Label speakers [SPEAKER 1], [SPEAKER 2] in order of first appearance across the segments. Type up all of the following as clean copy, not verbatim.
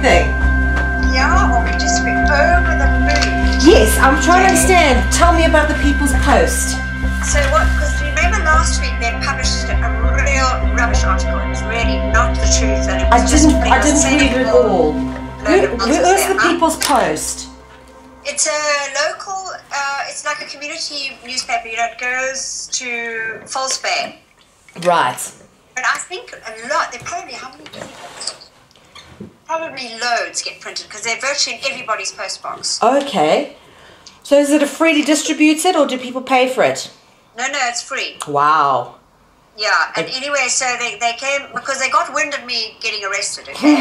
[SPEAKER 1] everything.
[SPEAKER 2] Yeah, well, we just went over the moon.
[SPEAKER 1] Yes, I'm trying to understand. Tell me about the People's Post.
[SPEAKER 2] So what, because remember last week they published a real rubbish article. It was really not the truth. And it was
[SPEAKER 1] I didn't read it all. Where's the People's Post?
[SPEAKER 2] It's a local, it's like a community newspaper. You know, it goes to False Bay.
[SPEAKER 1] Right.
[SPEAKER 2] But I think a lot, they probably, how many people? Probably loads get printed because they're virtually in everybody's postbox.
[SPEAKER 1] Okay. So is it a freely distributed or do people pay for it?
[SPEAKER 2] No, it's free.
[SPEAKER 1] Wow.
[SPEAKER 2] Yeah, and anyway, so they came because they got wind of me getting arrested, okay?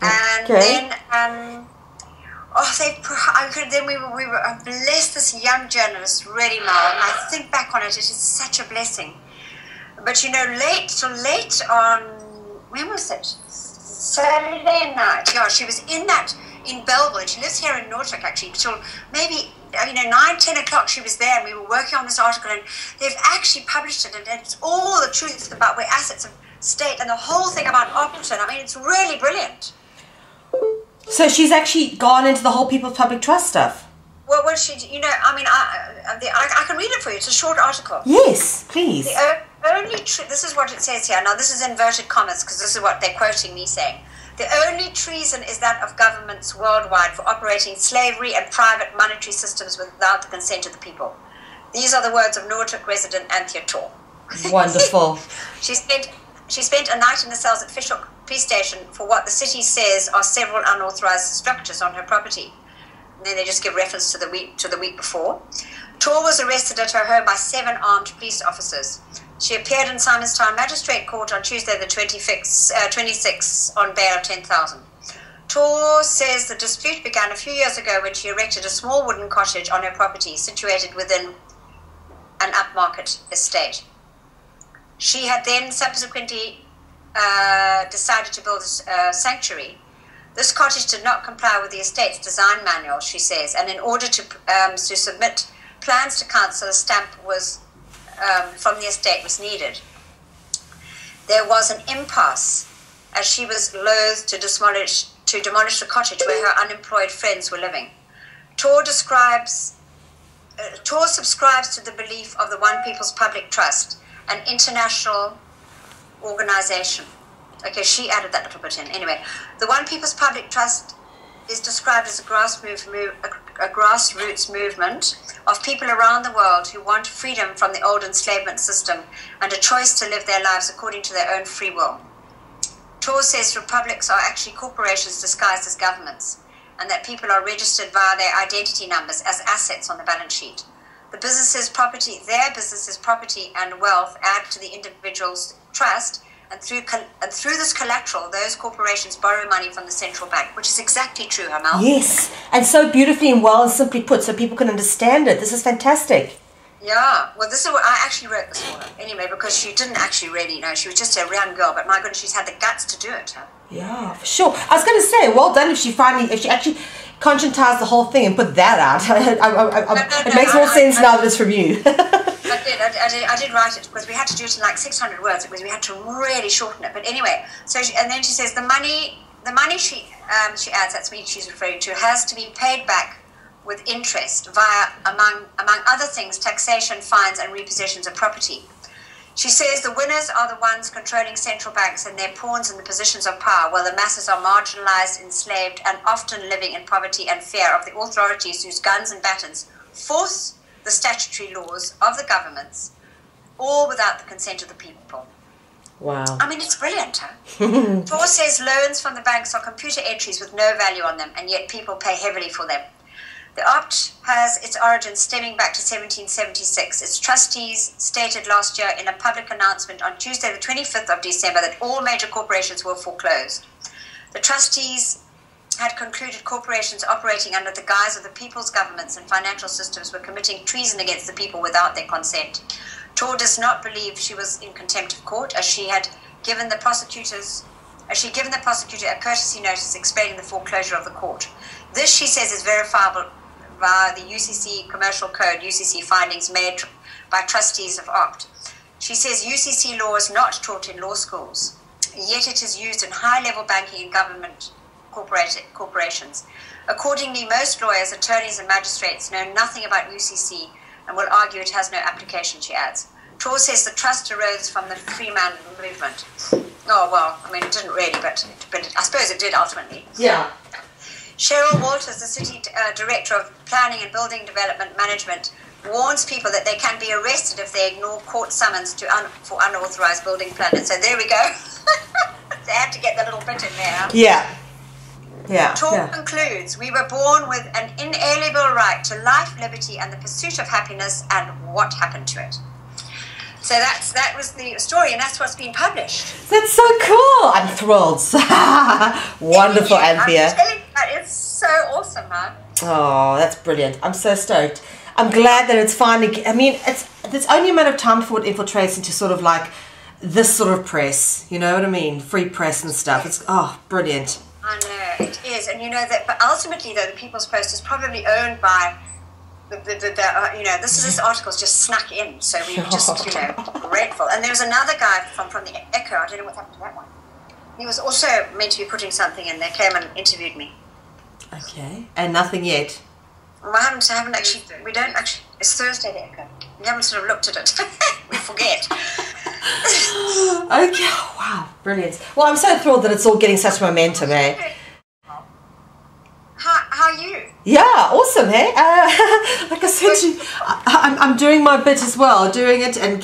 [SPEAKER 2] And then, then we were blessed this young journalist, really, Mal, and I think back on it, it is such a blessing. But you know, late on, when was it? Saturday night. Yeah, she was in Belleville. She lives here in Norfolk, actually, till maybe 9-10 o'clock she was there, and we were working on this article, and they've actually published it, and it's all the truth about where assets of state and the whole thing about Opton. I mean, it's really brilliant.
[SPEAKER 1] So she's actually gone into the whole People's Public Trust stuff.
[SPEAKER 2] Well, she, I can read it for you. It's a short article.
[SPEAKER 1] Yes, please.
[SPEAKER 2] This is what it says here. Now, this is inverted commas because this is what they're quoting me saying. The only treason is that of governments worldwide for operating slavery and private monetary systems without the consent of the people. These are the words of Norfolk resident Anthea Torr.
[SPEAKER 1] Wonderful.
[SPEAKER 2] She spent a night in the cells at Fishhook Police Station for what the city says are several unauthorized structures on her property. And then they just give reference to the week before. Torr was arrested at her home by 7 armed police officers. She appeared in Simonstown Magistrate Court on Tuesday the 26th on bail of $10,000. Torr says the dispute began a few years ago when she erected a small wooden cottage on her property situated within an upmarket estate. She had then subsequently decided to build a sanctuary. This cottage did not comply with the estate's design manual, she says, and in order to submit plans to council, a stamp was from the estate was needed. There was an impasse as she was loath to demolish the cottage where her unemployed friends were living. Torr subscribes to the belief of the One People's Public Trust, an international organization. Okay, she added that little bit in. Anyway, the One People's Public Trust is described as a grassroots movement of people around the world who want freedom from the old enslavement system and a choice to live their lives according to their own free will. Torr says republics are actually corporations disguised as governments, and that people are registered via their identity numbers as assets on the balance sheet. Their business's property and wealth add to the individual's trust, and through this collateral, those corporations borrow money from the central bank, which is exactly true, Hamal.
[SPEAKER 1] Yes, and so beautifully and well and simply put, so people can understand it. This is fantastic.
[SPEAKER 2] Yeah, well, this is what I actually wrote this for her. Anyway, because she didn't actually really know. She was just a young girl, but my goodness, she's had the guts to do it. Huh?
[SPEAKER 1] Yeah, for sure. I was going to say, well done if she actually conscientized the whole thing and put that out. It makes more sense now that it's from you.
[SPEAKER 2] I did write it because we had to do it in like 600 words because we had to really shorten it. But anyway, and then she says the money she adds, that's me she's referring to, has to be paid back with interest via, among other things, taxation, fines, and repossessions of property. She says the winners are the ones controlling central banks and their pawns in the positions of power, while the masses are marginalized, enslaved, and often living in poverty and fear of the authorities whose guns and batons force the statutory laws of the governments, all without the consent of the people.
[SPEAKER 1] Wow.
[SPEAKER 2] I mean, it's brilliant, huh? Torr says loans from the banks are computer entries with no value on them, and yet people pay heavily for them. The Opt has its origins stemming back to 1776. Its trustees stated last year in a public announcement on Tuesday, the 25th of December, that all major corporations were foreclosed. The trustees had concluded corporations operating under the guise of the people's governments and financial systems were committing treason against the people without their consent. Torr does not believe she was in contempt of court, as she had given the prosecutor a courtesy notice explaining the foreclosure of the court. This, she says, is verifiable via the UCC Commercial Code, UCC findings made by trustees of Opt. She says UCC law is not taught in law schools, yet it is used in high-level banking and government corporations. Accordingly, most lawyers, attorneys and magistrates know nothing about UCC and will argue it has no application, she adds. Torr says the trust arose from the free man movement. Oh, well, I mean, it didn't really, but I suppose it did ultimately.
[SPEAKER 1] Yeah.
[SPEAKER 2] Cheryl Walters, the city director of planning and building development management, warns people that they can be arrested if they ignore court summons for unauthorized building planners. So there we go. They had to get the little bit in there.
[SPEAKER 1] Yeah. Yeah.
[SPEAKER 2] Torr concludes, we were born with an inalienable right to life, liberty, and the pursuit of happiness, and what happened to it. So that was the story, and that's what's been published.
[SPEAKER 1] That's so cool. I'm thrilled. Wonderful, Anthea.
[SPEAKER 2] I'm telling you, it's so awesome, huh?
[SPEAKER 1] Oh, that's brilliant. I'm so stoked. I'm glad that it's finally, I mean, there's only a matter of time before it infiltrates into sort of like this sort of press, you know what I mean? Free press and stuff. It's, brilliant.
[SPEAKER 2] I know, it is. And you know that, but ultimately though, the People's Post is probably owned by this article's just snuck in, so we were just, grateful. And there was another guy from the Echo, I don't know what happened to that one. He was also meant to be putting something in there, came and interviewed me.
[SPEAKER 1] Okay, and nothing yet?
[SPEAKER 2] Well, I haven't actually, we don't actually, it's Thursday, the Echo. We haven't sort of looked at it. We forget.
[SPEAKER 1] Okay, wow, brilliant. Well, I'm so thrilled that it's all getting such momentum, eh?
[SPEAKER 2] How are you?
[SPEAKER 1] Yeah, awesome, hey? Like I said, I'm doing my bit as well, doing it and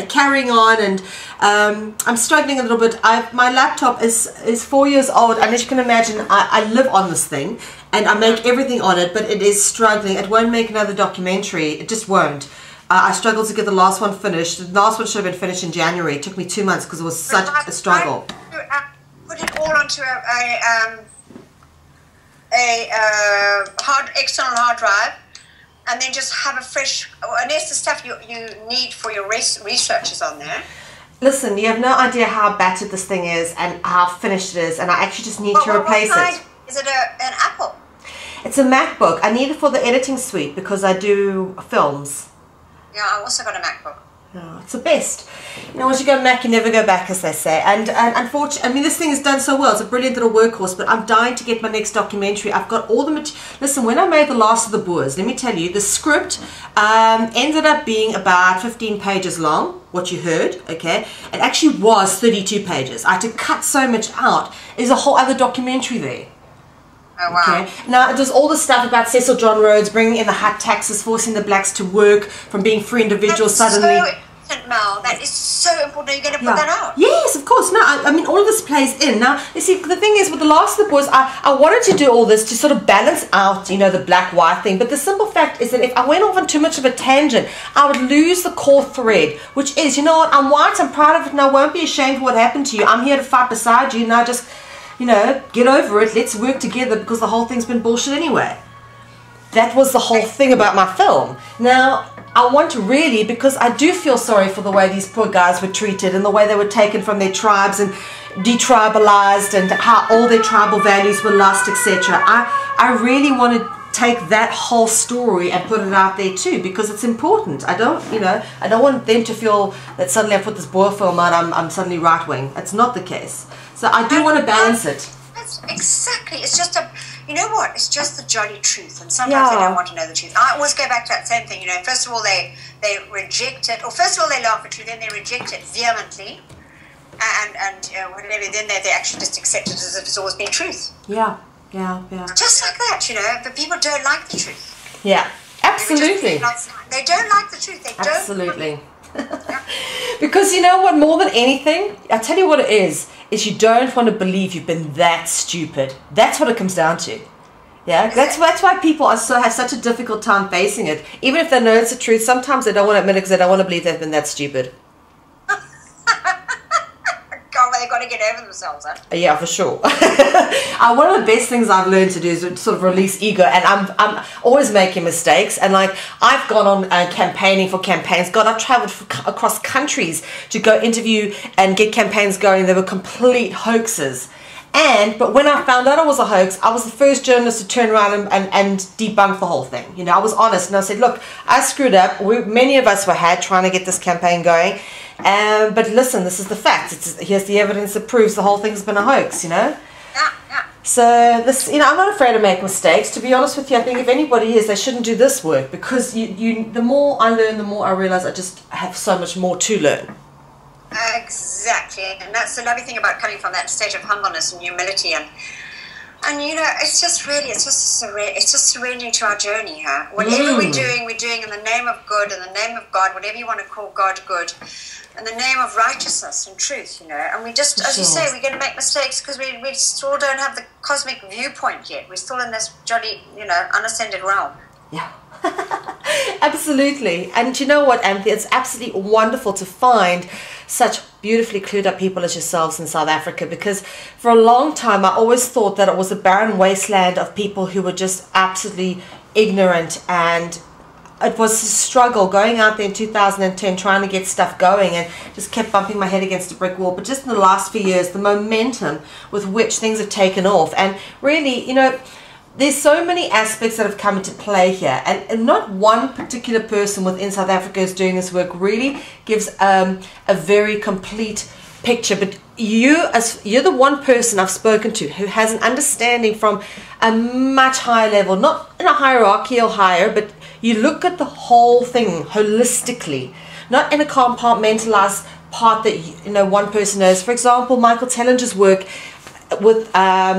[SPEAKER 1] carrying on, and I'm struggling a little bit. My laptop is 4 years old, and as you can imagine, I live on this thing, and I make everything on it, but it is struggling. It won't make another documentary. It just won't. I struggled to get the last one finished. The last one should have been finished in January. It took me 2 months because it was such a struggle.
[SPEAKER 2] Put it all onto external hard drive, and then just have a fresh, unless the stuff you need for your research is on there.
[SPEAKER 1] Listen, you have no idea how battered this thing is and how finished it is, and I actually just need to replace it.
[SPEAKER 2] Is it an Apple?
[SPEAKER 1] It's a MacBook. I need it for the editing suite because I do films.
[SPEAKER 2] Yeah, I also got a MacBook.
[SPEAKER 1] No, it's the best. You know, once you go Mac, you never go back, as they say. And unfortunately, I mean, this thing is done so well. It's a brilliant little workhorse, but I'm dying to get my next documentary. I've got all the material. Listen, when I made The Last of the Boers, let me tell you, the script ended up being about 15 pages long, what you heard, okay? It actually was 32 pages. I had to cut so much out. There's a whole other documentary there.
[SPEAKER 2] Oh, wow.
[SPEAKER 1] Okay. Now, it does all the stuff about Cecil John Rhodes, bringing in the high taxes, forcing the blacks to work, from being free individuals suddenly.
[SPEAKER 2] So important, Mel. That is so important. Are you going to put that out?
[SPEAKER 1] Yes, of course. No, I mean, all of this plays in. Now, you see, the thing is, with The Last of the Boys, I wanted to do all this to sort of balance out, you know, the black-white thing. But the simple fact is that if I went off on too much of a tangent, I would lose the core thread, which is, you know what, I'm white, I'm proud of it, and I won't be ashamed of what happened to you. I'm here to fight beside you, and I just... You know, get over it, let's work together because the whole thing's been bullshit anyway. That was the whole thing about my film. Now, I want to really, because I do feel sorry for the way these poor guys were treated and the way they were taken from their tribes and detribalized and how all their tribal values were lost, etc. I really want to take that whole story and put it out there too, because it's important. I don't want them to feel that suddenly I put this Boer film out, I'm suddenly right-wing. It's not the case. So I do want to balance it.
[SPEAKER 2] Exactly. It's just you know what? It's just the jolly truth. And sometimes they don't want to know the truth. I always go back to that same thing. You know, first of all, they reject it. Or first of all, they laugh at you. Then they reject it vehemently. And whatever. Then they actually just accept it as if it's always been truth.
[SPEAKER 1] Yeah.
[SPEAKER 2] Just like that, you know. But people don't like the truth.
[SPEAKER 1] Yeah. Absolutely.
[SPEAKER 2] They don't like the truth. They don't.
[SPEAKER 1] Absolutely. Because you know what, more than anything, I tell you what it is you don't want to believe you've been that stupid. That's what it comes down to. Yeah, that's why people have such a difficult time facing it. Even if they know it's the truth, sometimes they don't want to admit it because they don't want to believe they've been that stupid.
[SPEAKER 2] God, they've got to get over themselves, huh?
[SPEAKER 1] Yeah, for sure. One of the best things I've learned to do is sort of release ego, and I'm always making mistakes. And like, I've gone on campaigning for campaigns. God, I've traveled across countries to go interview and get campaigns going. They were complete hoaxes. But when I found out it was a hoax, I was the first journalist to turn around and debunk the whole thing. You know, I was honest, and I said, look, I screwed up. Many of us were trying to get this campaign going. But listen, this is the fact. Here's the evidence that proves the whole thing's been a hoax, you know?
[SPEAKER 2] Yeah.
[SPEAKER 1] So this, I'm not afraid to make mistakes. To be honest with you, I think if anybody is, they shouldn't do this work, because the more I learn, the more I realize I just have so much more to learn.
[SPEAKER 2] Exactly, and that's the lovely thing about coming from that state of humbleness and humility, and it's just surrendering to our journey. Whatever we're doing in the name of good, in the name of God, whatever you want to call God good, in the name of righteousness and truth, and we just, as you say, we're going to make mistakes because we still don't have the cosmic viewpoint yet. We're still in this jolly, unascended realm.
[SPEAKER 1] Yeah. Absolutely. And you know what, Anthea, it's absolutely wonderful to find such beautifully clued up people as yourselves in South Africa, because for a long time I always thought that it was a barren wasteland of people who were just absolutely ignorant, and it was a struggle going out there in 2010 trying to get stuff going, and just kept bumping my head against a brick wall. But just in the last few years, the momentum with which things have taken off, and really, there's so many aspects that have come into play here, and not one particular person within South Africa is doing this work really gives a very complete picture. But you're the one person I've spoken to who has an understanding from a much higher level, not in a hierarchy or higher, but you look at the whole thing holistically, not in a compartmentalized part that one person knows. For example, Michael Tellinger's work with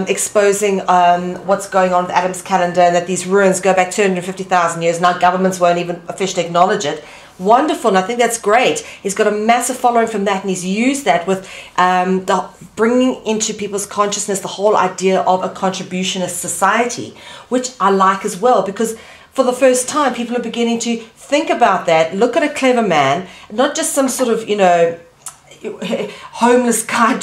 [SPEAKER 1] exposing what's going on with Adam's calendar, and that these ruins go back 250,000 years. Now governments won't even officially acknowledge it. Wonderful, and I think that's great. He's got a massive following from that, and he's used that with bringing into people's consciousness the whole idea of a contributionist society, which I like as well, because for the first time people are beginning to think about that, look at a clever man, not just some sort of homeless guy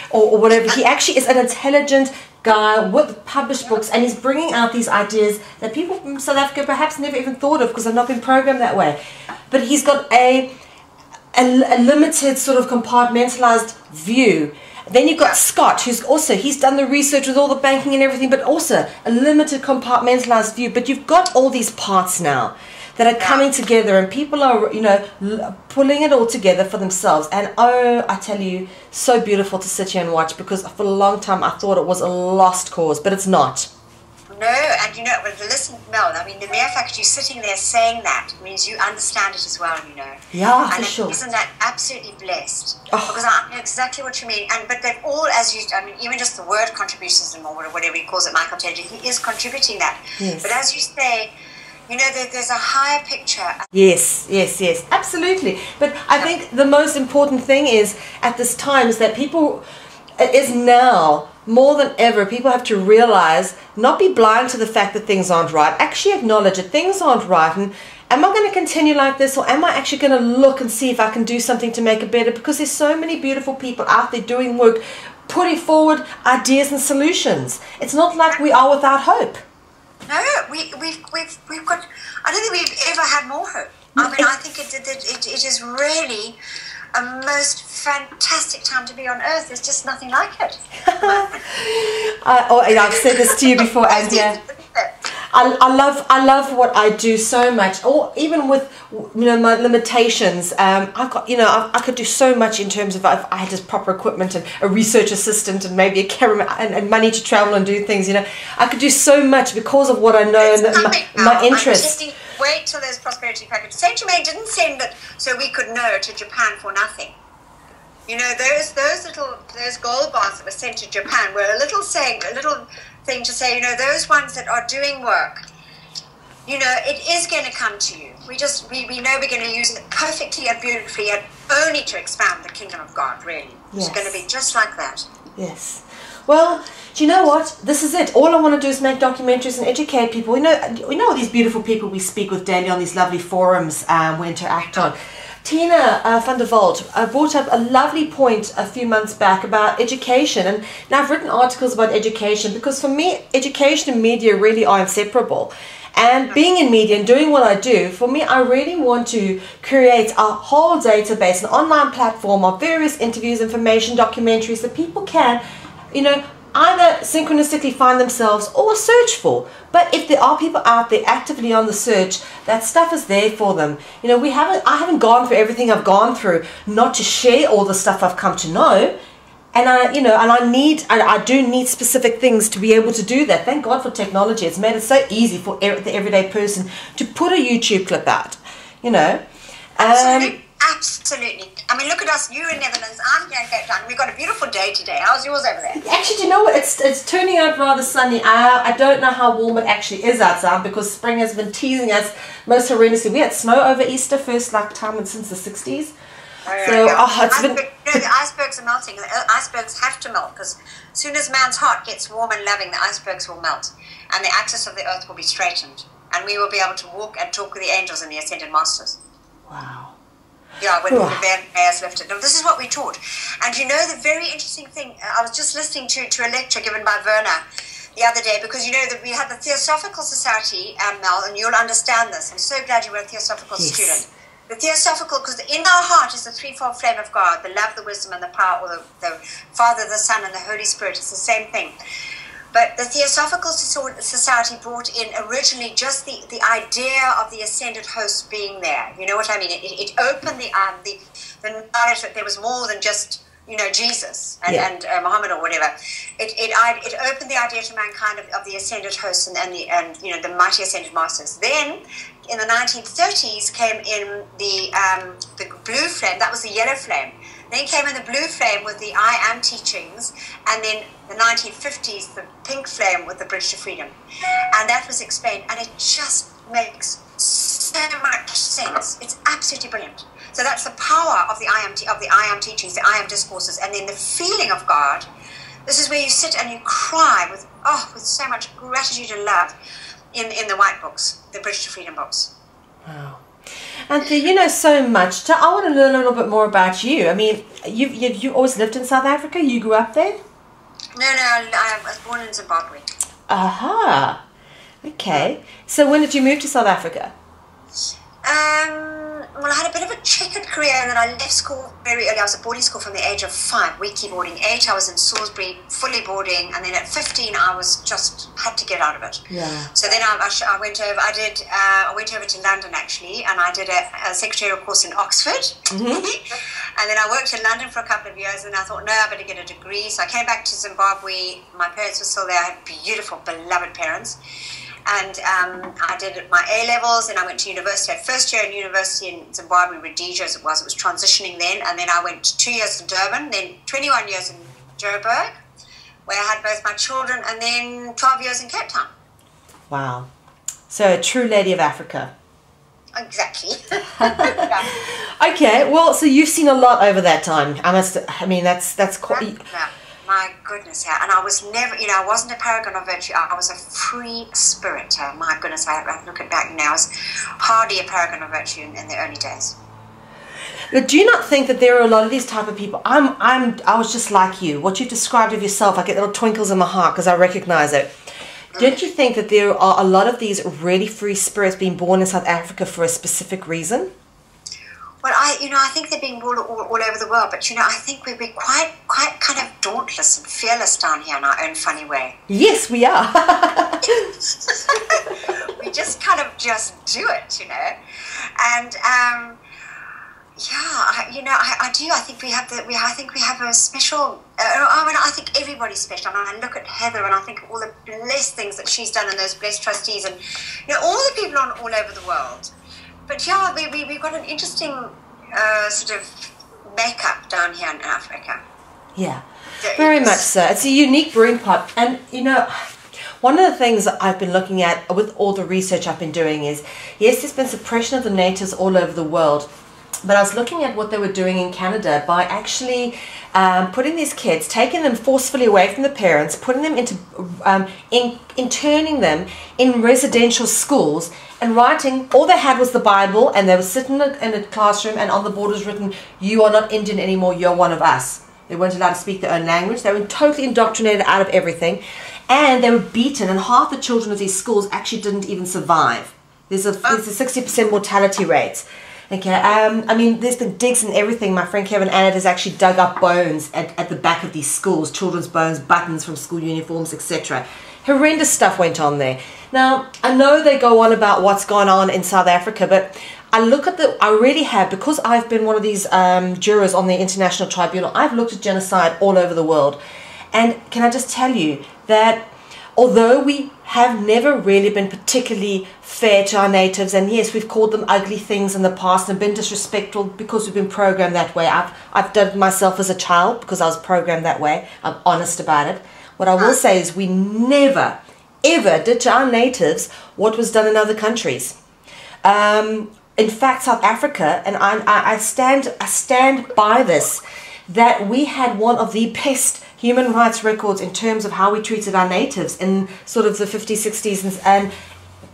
[SPEAKER 1] or whatever. He actually is an intelligent guy with published books, and he's bringing out these ideas that people from South Africa perhaps never even thought of because they've not been programmed that way. But he's got a limited sort of compartmentalized view. Then you've got Scott, who's also, he's done the research with all the banking and everything, but also a limited compartmentalized view. But you've got all these parts now that are coming together, and people are, pulling it all together for themselves. And I tell you, so beautiful to sit here and watch, because for a long time I thought it was a lost cause, but it's not.
[SPEAKER 2] No, and listen, Mel, I mean, the mere fact you sitting there saying that means you understand it as well,
[SPEAKER 1] Yeah,
[SPEAKER 2] and
[SPEAKER 1] for sure.
[SPEAKER 2] Isn't that absolutely blessed? Because I know exactly what you mean. But they've all, even just the word contributions or whatever he calls it, Michael Taylor, he is contributing that.
[SPEAKER 1] Yes.
[SPEAKER 2] But as you say, there's a higher picture.
[SPEAKER 1] Yes, absolutely. But I think the most important thing is, at this time, is that it is now more than ever, people have to realize, not be blind to the fact that things aren't right, actually acknowledge that things aren't right, and am I going to continue like this, or am I actually going to look and see if I can do something to make it better? Because there's so many beautiful people out there doing work, putting forward ideas and solutions. It's not like we are without hope.
[SPEAKER 2] No, we've got, I don't think we've ever had more hope. I mean, I think it is really a most fantastic time to be on Earth. There's just nothing like it.
[SPEAKER 1] I've said this to you before, Anthea. I love what I do so much, or even with my limitations. I could do so much in terms of if I had just proper equipment and a research assistant and maybe a camera and money to travel and do things. I could do so much because of what I know and my interest.
[SPEAKER 2] Wait till there's prosperity packages. Saint Germain didn't send it so we could know to Japan for nothing. Those gold bars that were sent to Japan were a little thing to say, those ones that are doing work, it is going to come to you. We know we're going to use it perfectly and beautifully, and only to expand the kingdom of God, really. Yes. It's going to be just like that.
[SPEAKER 1] Yes. Well, do you know what? This is it. All I want to do is make documentaries and educate people. We know all these beautiful people we speak with daily on these lovely forums we interact on. Tina van der Walt brought up a lovely point a few months back about education, and now I've written articles about education, because for me education and media really are inseparable. And being in media and doing what I do, for me, I really want to create a whole database, an online platform of various interviews, information, documentaries that people can, either synchronistically find themselves or search for. But if there are people out there actively on the search, that stuff is there for them. I haven't gone through everything I've gone through not to share all the stuff I've come to know. And I do need specific things to be able to do that. Thank God for technology. It's made it so easy for the everyday person to put a YouTube clip out,
[SPEAKER 2] Absolutely. I mean, look at us. You're in Netherlands. I'm here in Cape Town. We've got a beautiful day today. How's yours over there?
[SPEAKER 1] Actually, do you know what? It's turning out rather sunny. I don't know how warm it actually is outside because spring has been teasing us most horrendously. We had snow over Easter, first time since the 60s.
[SPEAKER 2] The icebergs are melting. The icebergs have to melt because as soon as man's heart gets warm and loving, the icebergs will melt and the axis of the earth will be straightened and we will be able to walk and talk with the angels and the ascended masters.
[SPEAKER 1] Wow.
[SPEAKER 2] Yeah, when the veil is lifted. Now, this is what we taught. And the very interesting thing, I was just listening to a lecture given by Werner the other day because that we had the Theosophical Society, Mel, and you'll understand this. I'm so glad you were a Theosophical student. The Theosophical, because in our heart is the threefold flame of God, the love, the wisdom, and the power, or the Father, the Son, and the Holy Spirit. It's the same thing. But the Theosophical Society brought in originally just the idea of the ascended host being there. You know what I mean? It opened the knowledge that there was more than just Jesus and Muhammad or whatever. It opened the idea to mankind of the ascended hosts and the mighty ascended masters. Then in the 1930s came in the blue flame. That was the yellow flame. Then came in the blue flame with the I Am teachings, and then the 1950s, the pink flame with the Bridge to Freedom. And that was explained, and it just makes so much sense. It's absolutely brilliant. So that's the power of the I Am teachings, the I Am discourses, and then the feeling of God. This is where you sit and you cry with so much gratitude and love in the white books, the Bridge to Freedom books.
[SPEAKER 1] Wow. Anthea, you know so much. I want to learn a little bit more about you. I mean, you always lived in South Africa? You grew up there?
[SPEAKER 2] No, I was born in Zimbabwe.
[SPEAKER 1] Aha. Okay. So when did you move to South Africa?
[SPEAKER 2] Well, I had a bit of a checkered career, and then I left school very early. I was at boarding school from the age of 5, weekly boarding. 8, I was in Salisbury, fully boarding, and then at 15, I was had to get out of it.
[SPEAKER 1] Yeah.
[SPEAKER 2] So then I went over. I went over to London actually, and I did a secretarial course in Oxford. Mm-hmm. And then I worked in London for a couple of years, and I thought, no, I better get a degree. So I came back to Zimbabwe. My parents were still there. I had beautiful, beloved parents. And I did my A-levels, and I went to university. I had first year in university in Zimbabwe, Rhodesia as it was transitioning then, and then I went 2 years in Durban, then 21 years in Joburg, where I had both my children, and then 12 years in Cape Town. Wow.
[SPEAKER 1] So a true lady of Africa.
[SPEAKER 2] Exactly.
[SPEAKER 1] Okay, well, so you've seen a lot over that time. That's quite...
[SPEAKER 2] My goodness, yeah. And I was never, I wasn't a paragon of virtue. I was a free spirit. My goodness, I look at back now. I was hardly a paragon of virtue in the early days.
[SPEAKER 1] But do you not think that there are a lot of these type of people? I was just like you. What you've described of yourself, I get little twinkles in my heart because I recognize it. Don't you think that there are a lot of these really free spirits being born in South Africa for a specific reason?
[SPEAKER 2] Well, I think they're being born all over the world, but I think we're quite kind of dauntless and fearless down here in our own funny way.
[SPEAKER 1] Yes, we are.
[SPEAKER 2] We just kind of just do it, and I do. I think we have I think we have a special. I think everybody's special. I look at Heather, and I think all the blessed things that she's done, and those blessed trustees, and all the people all over the world. But yeah, we've got an interesting sort of makeup down here in Africa.
[SPEAKER 1] Yeah, very much so. It's a unique brewing pot. And, one of the things that I've been looking at with all the research I've been doing is, yes, there's been suppression of the natives all over the world. But I was looking at what they were doing in Canada by actually putting these kids, taking them forcefully away from the parents, putting them into, interning them in residential schools, and writing, all they had was the Bible, and they were sitting in a classroom, and on the board was written, "You are not Indian anymore, you're one of us." They weren't allowed to speak their own language. They were totally indoctrinated out of everything, and they were beaten, and half the children of these schools actually didn't even survive. There's a 60% mortality rate. Okay, there's been digs and everything. My friend Kevin Annett has actually dug up bones at the back of these schools, children's bones, buttons from school uniforms, etc. horrendous stuff went on there. Now, I know they go on about what's gone on in South Africa, but I really have, because I've been one of these jurors on the International Tribunal, I've looked at genocide all over the world. And can I just tell you that although we have never really been particularly fair to our natives, and yes, we've called them ugly things in the past and been disrespectful because we've been programmed that way. I've done it myself as a child because I was programmed that way. I'm honest about it. What I will say is we never, ever did to our natives what was done in other countries. In fact, South Africa, and I stand by this, that we had one of the best human rights records in terms of how we treated our natives in sort of the 50s, 60s, and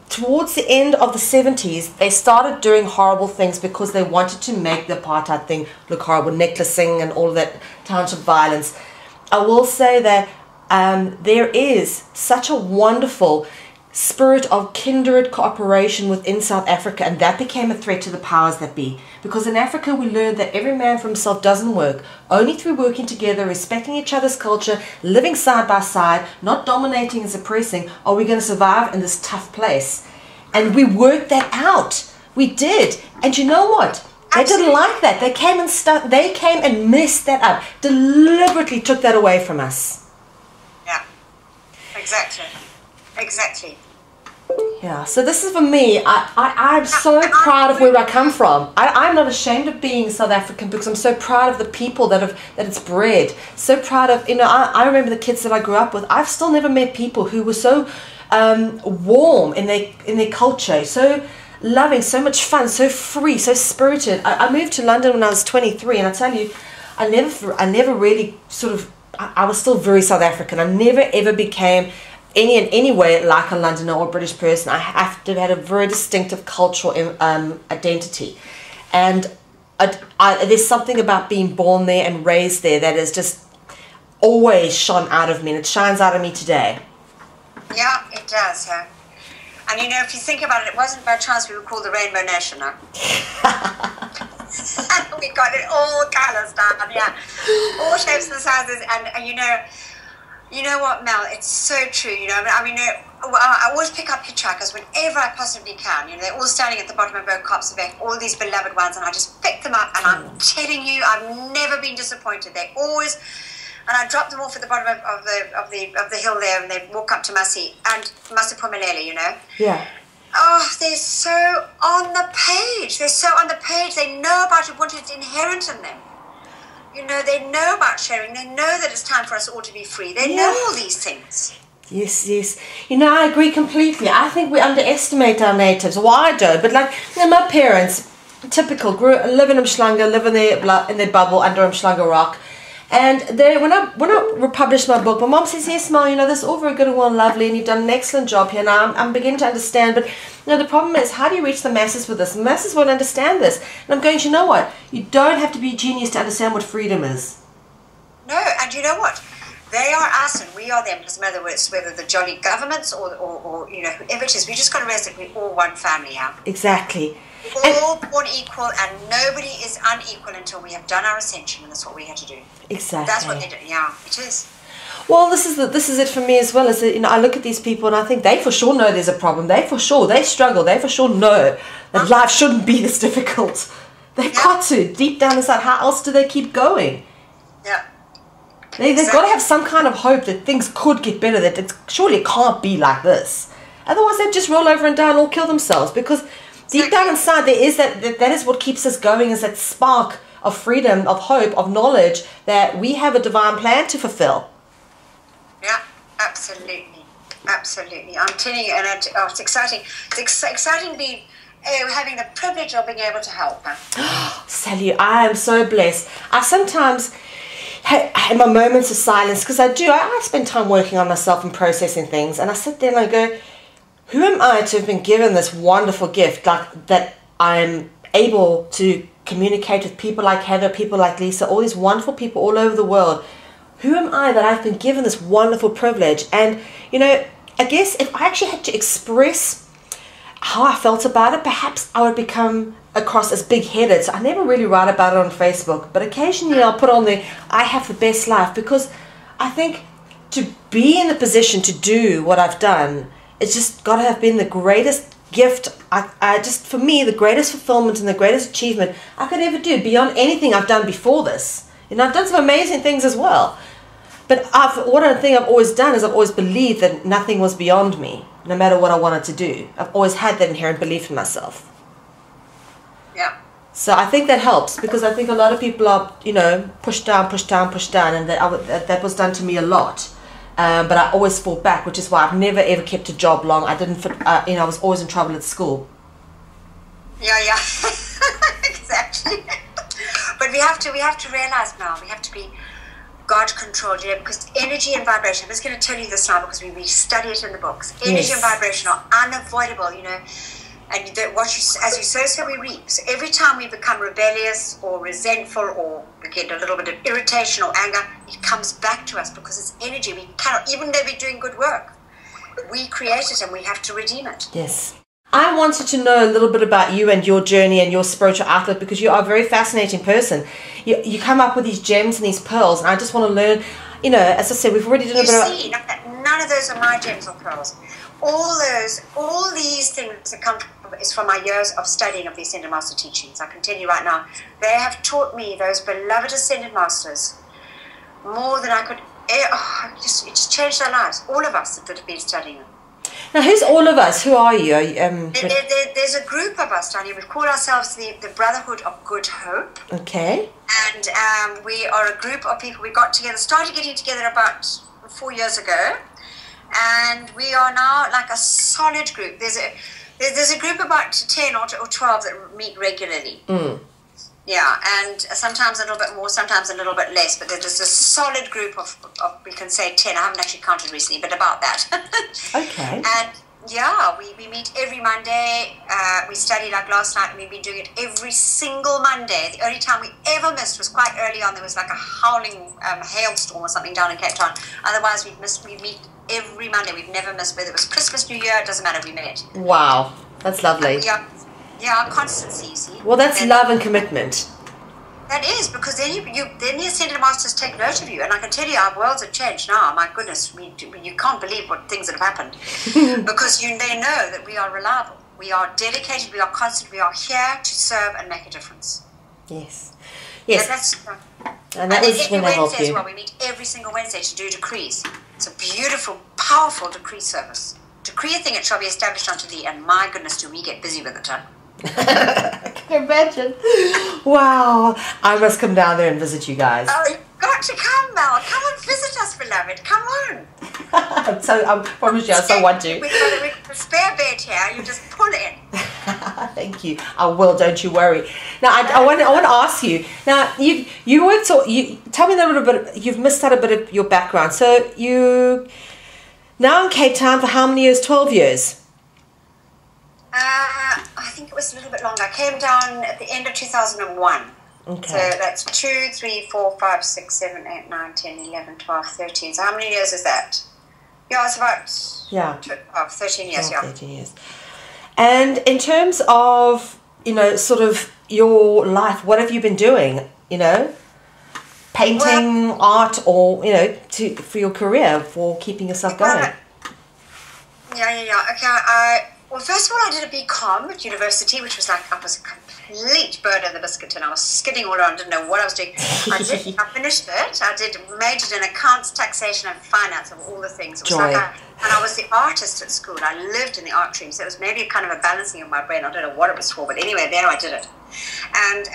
[SPEAKER 1] towards the end of the 70s, they started doing horrible things because they wanted to make the apartheid thing look horrible, necklacing and all of that township violence. I will say that there is such a wonderful spirit of kindred cooperation within South Africa, and that became a threat to the powers that be, because in Africa we learned that every man for himself doesn't work. Only through working together, respecting each other's culture, living side by side, not dominating and suppressing, are we going to survive in this tough place. And we worked that out. We did. And you know what? They didn't like that. They came and messed that up, deliberately took that away from us.
[SPEAKER 2] Yeah, exactly.
[SPEAKER 1] Yeah, so this is for me. I'm so proud of where I come from. I'm not ashamed of being South African because I'm so proud of the people that it's bred. So proud of, I remember the kids that I grew up with. I've still never met people who were so warm in their culture, so loving, so much fun, so free, so spirited. I moved to London when I was 23, and I tell you, I never really I was still very South African. I never ever became in any way like a Londoner or a British person. I have to have a very distinctive cultural identity, and there's something about being born there and raised there that has just always shone out of me, and it shines out of me today.
[SPEAKER 2] Yeah, it does. Yeah. And if you think about it, it wasn't by chance we were called the Rainbow Nation. Huh? We got it all colours down, yeah, all shapes and sizes, and you know what, Mel? It's so true. I always pick up hitchhikers whenever I possibly can. They're all standing at the bottom of Boat Copsebeck, all these beloved ones, and I just pick them up. And I'm telling you, I've never been disappointed. They always, and I drop them off at the bottom of the hill there, and they walk up to Masi Pumelele,
[SPEAKER 1] Yeah.
[SPEAKER 2] Oh, they're so on the page. They know about Ubuntu. It's inherent in them. They know about sharing. They know that it's time for us all to be free. They know all these things.
[SPEAKER 1] Yes. I agree completely. I think we underestimate our natives. Well, I don't. But my parents, typical, live in Umhlanga, live in their bubble under Umhlanga Rock. And when I published my book, my mom says, yes, Ma, this is all very good and well and lovely, and you've done an excellent job here. Now I'm beginning to understand, but the problem is, how do you reach the masses with this? The masses won't understand this. And I'm going, you know what? You don't have to be a genius to understand what freedom is. No,
[SPEAKER 2] and you know what? They are us and we are them. It doesn't matter whether the jolly governments or whoever it is. We just got to realize that we're all one family now.
[SPEAKER 1] Exactly.
[SPEAKER 2] We're all born equal, and nobody is unequal until we have done our ascension, and that's what we had to do.
[SPEAKER 1] Exactly.
[SPEAKER 2] That's what they do. Yeah, it is.
[SPEAKER 1] Well, this is it for me as well. I look at these people and I think they for sure know there's a problem. They struggle. They for sure know that life shouldn't be this difficult. They've got to, deep down inside. How else do they keep going?
[SPEAKER 2] Yeah.
[SPEAKER 1] They've got to have some kind of hope that things could get better, that it surely can't be like this. Otherwise, they'd just roll over and die and all kill themselves, because deep down inside there is that is what keeps us going, is that spark of freedom, of hope, of knowledge that we have a divine plan to fulfill.
[SPEAKER 2] Yeah, absolutely. I'm telling you, and it's exciting. It's exciting being having the privilege of being able to help.
[SPEAKER 1] Sally, I am so blessed. I sometimes have my moments of silence, because I spend time working on myself and processing things, and I sit there and I go, who am I to have been given this wonderful gift, that I'm able to communicate with people like Heather, people like Lisa, all these wonderful people all over the world. Who am I that I've been given this wonderful privilege? And, I guess if I actually had to express how I felt about it, perhaps I would become across as big-headed. So I never really write about it on Facebook, but occasionally I'll put on there, I have the best life, because I think to be in the position to do what I've done, it's just got to have been the greatest gift. I just, for me, the greatest fulfillment and the greatest achievement I could ever do beyond anything I've done before this. And I've done some amazing things as well. But one thing I've always done is I've always believed that nothing was beyond me, no matter what I wanted to do. I've always had that inherent belief in myself.
[SPEAKER 2] Yeah.
[SPEAKER 1] So I think that helps, because I think a lot of people are, you know, pushed down, and that was done to me a lot. But I always fought back, which is why I've never ever kept a job long. I didn't fit, you know, I was always in trouble at school.
[SPEAKER 2] Yeah, exactly. But we have to realize now, we have to be God controlled, you know, because energy and vibration, I'm just going to tell you this now because we study it in the books. Energy and vibration are unavoidable, you know, and as you sow, so we reap. So every time we become rebellious or resentful or we get a little bit of irritation or anger, it comes back to us because it's energy. We cannot, even though we're doing good work, we create it and we have to redeem it.
[SPEAKER 1] Yes. I wanted to know a little bit about you and your journey and your spiritual outlook, because you are a very fascinating person. You come up with these gems and these pearls, and I just want to learn, you know, as I said, we've already done a bit of...
[SPEAKER 2] None of those are my gems or pearls. All these things that come is from my years of studying of the Ascended Master teachings. I can tell you right now, they have taught me, those beloved Ascended Masters, more than I could... it just changed our lives, all of us that have been studying them.
[SPEAKER 1] Now, who's all of us? Who are you?
[SPEAKER 2] There's a group of us down here. We call ourselves the Brotherhood of Good Hope.
[SPEAKER 1] Okay.
[SPEAKER 2] And we are a group of people. We started getting together about 4 years ago. And we are now like a solid group. There's a group about 10 or 12 that meet regularly. Mm. Yeah, and sometimes a little bit more, sometimes a little bit less, but there's a solid group of we can say 10. I haven't actually counted recently, but about that.
[SPEAKER 1] Okay.
[SPEAKER 2] And yeah, we meet every Monday. We study like last night, and we've been doing it every single Monday. The only time we ever missed was quite early on. There was like a howling hailstorm or something down in Cape Town. Otherwise, we meet every Monday. We've never missed, whether it was Christmas, New Year, it doesn't matter, we met.
[SPEAKER 1] Wow, that's lovely.
[SPEAKER 2] Yeah, constancy, see.
[SPEAKER 1] Well, that's love and commitment.
[SPEAKER 2] That is, because then then the Ascended Masters take note of you, and I can tell you our worlds have changed now. My goodness, you can't believe what things that have happened, because they know that we are reliable, we are dedicated, we are constant, we are here to serve and make a difference.
[SPEAKER 1] Yes,
[SPEAKER 2] yes.
[SPEAKER 1] And that is when they help you.
[SPEAKER 2] As well, we meet every single Wednesday to do decrees. It's a beautiful, powerful decree service. Decree a thing, it shall be established unto thee, and my goodness, do we get busy with it, huh?
[SPEAKER 1] I can imagine. Wow, I must come down there and visit you guys.
[SPEAKER 2] Oh, you've got to come, Mel. Come and visit us, beloved. Come on.
[SPEAKER 1] I promise you, I so want to.
[SPEAKER 2] We've got a spare bed here. You just pull in.
[SPEAKER 1] Thank you. I will. Don't you worry. Now, I want to ask you. Now, you worked. So you tell me a little bit. You've missed out a bit of your background. So you now in Cape Town for how many years? 12 years.
[SPEAKER 2] I think it was a little bit longer. I came down at the end of 2001.
[SPEAKER 1] Okay.
[SPEAKER 2] So that's 2, 3, 4, 5, 6, 7, 8, 9, 10, 11, 12, 13. So how many years is that? Yeah, it's about 13 years.
[SPEAKER 1] 13 years. And in terms of, sort of your life, what have you been doing? Painting, art, or, for your career, for keeping yourself going?
[SPEAKER 2] Yeah. Okay, well, first of all, I did a BCom at university, which was like, I was a complete bird of the biscuit, and I was skidding all around, didn't know what I was doing. I finished it. I majored in accounts, taxation, and finance, of all the things. It was and I was the artist at school. I lived in the art stream, so it was maybe kind of a balancing of my brain. I don't know what it was for, but anyway, there I did it. And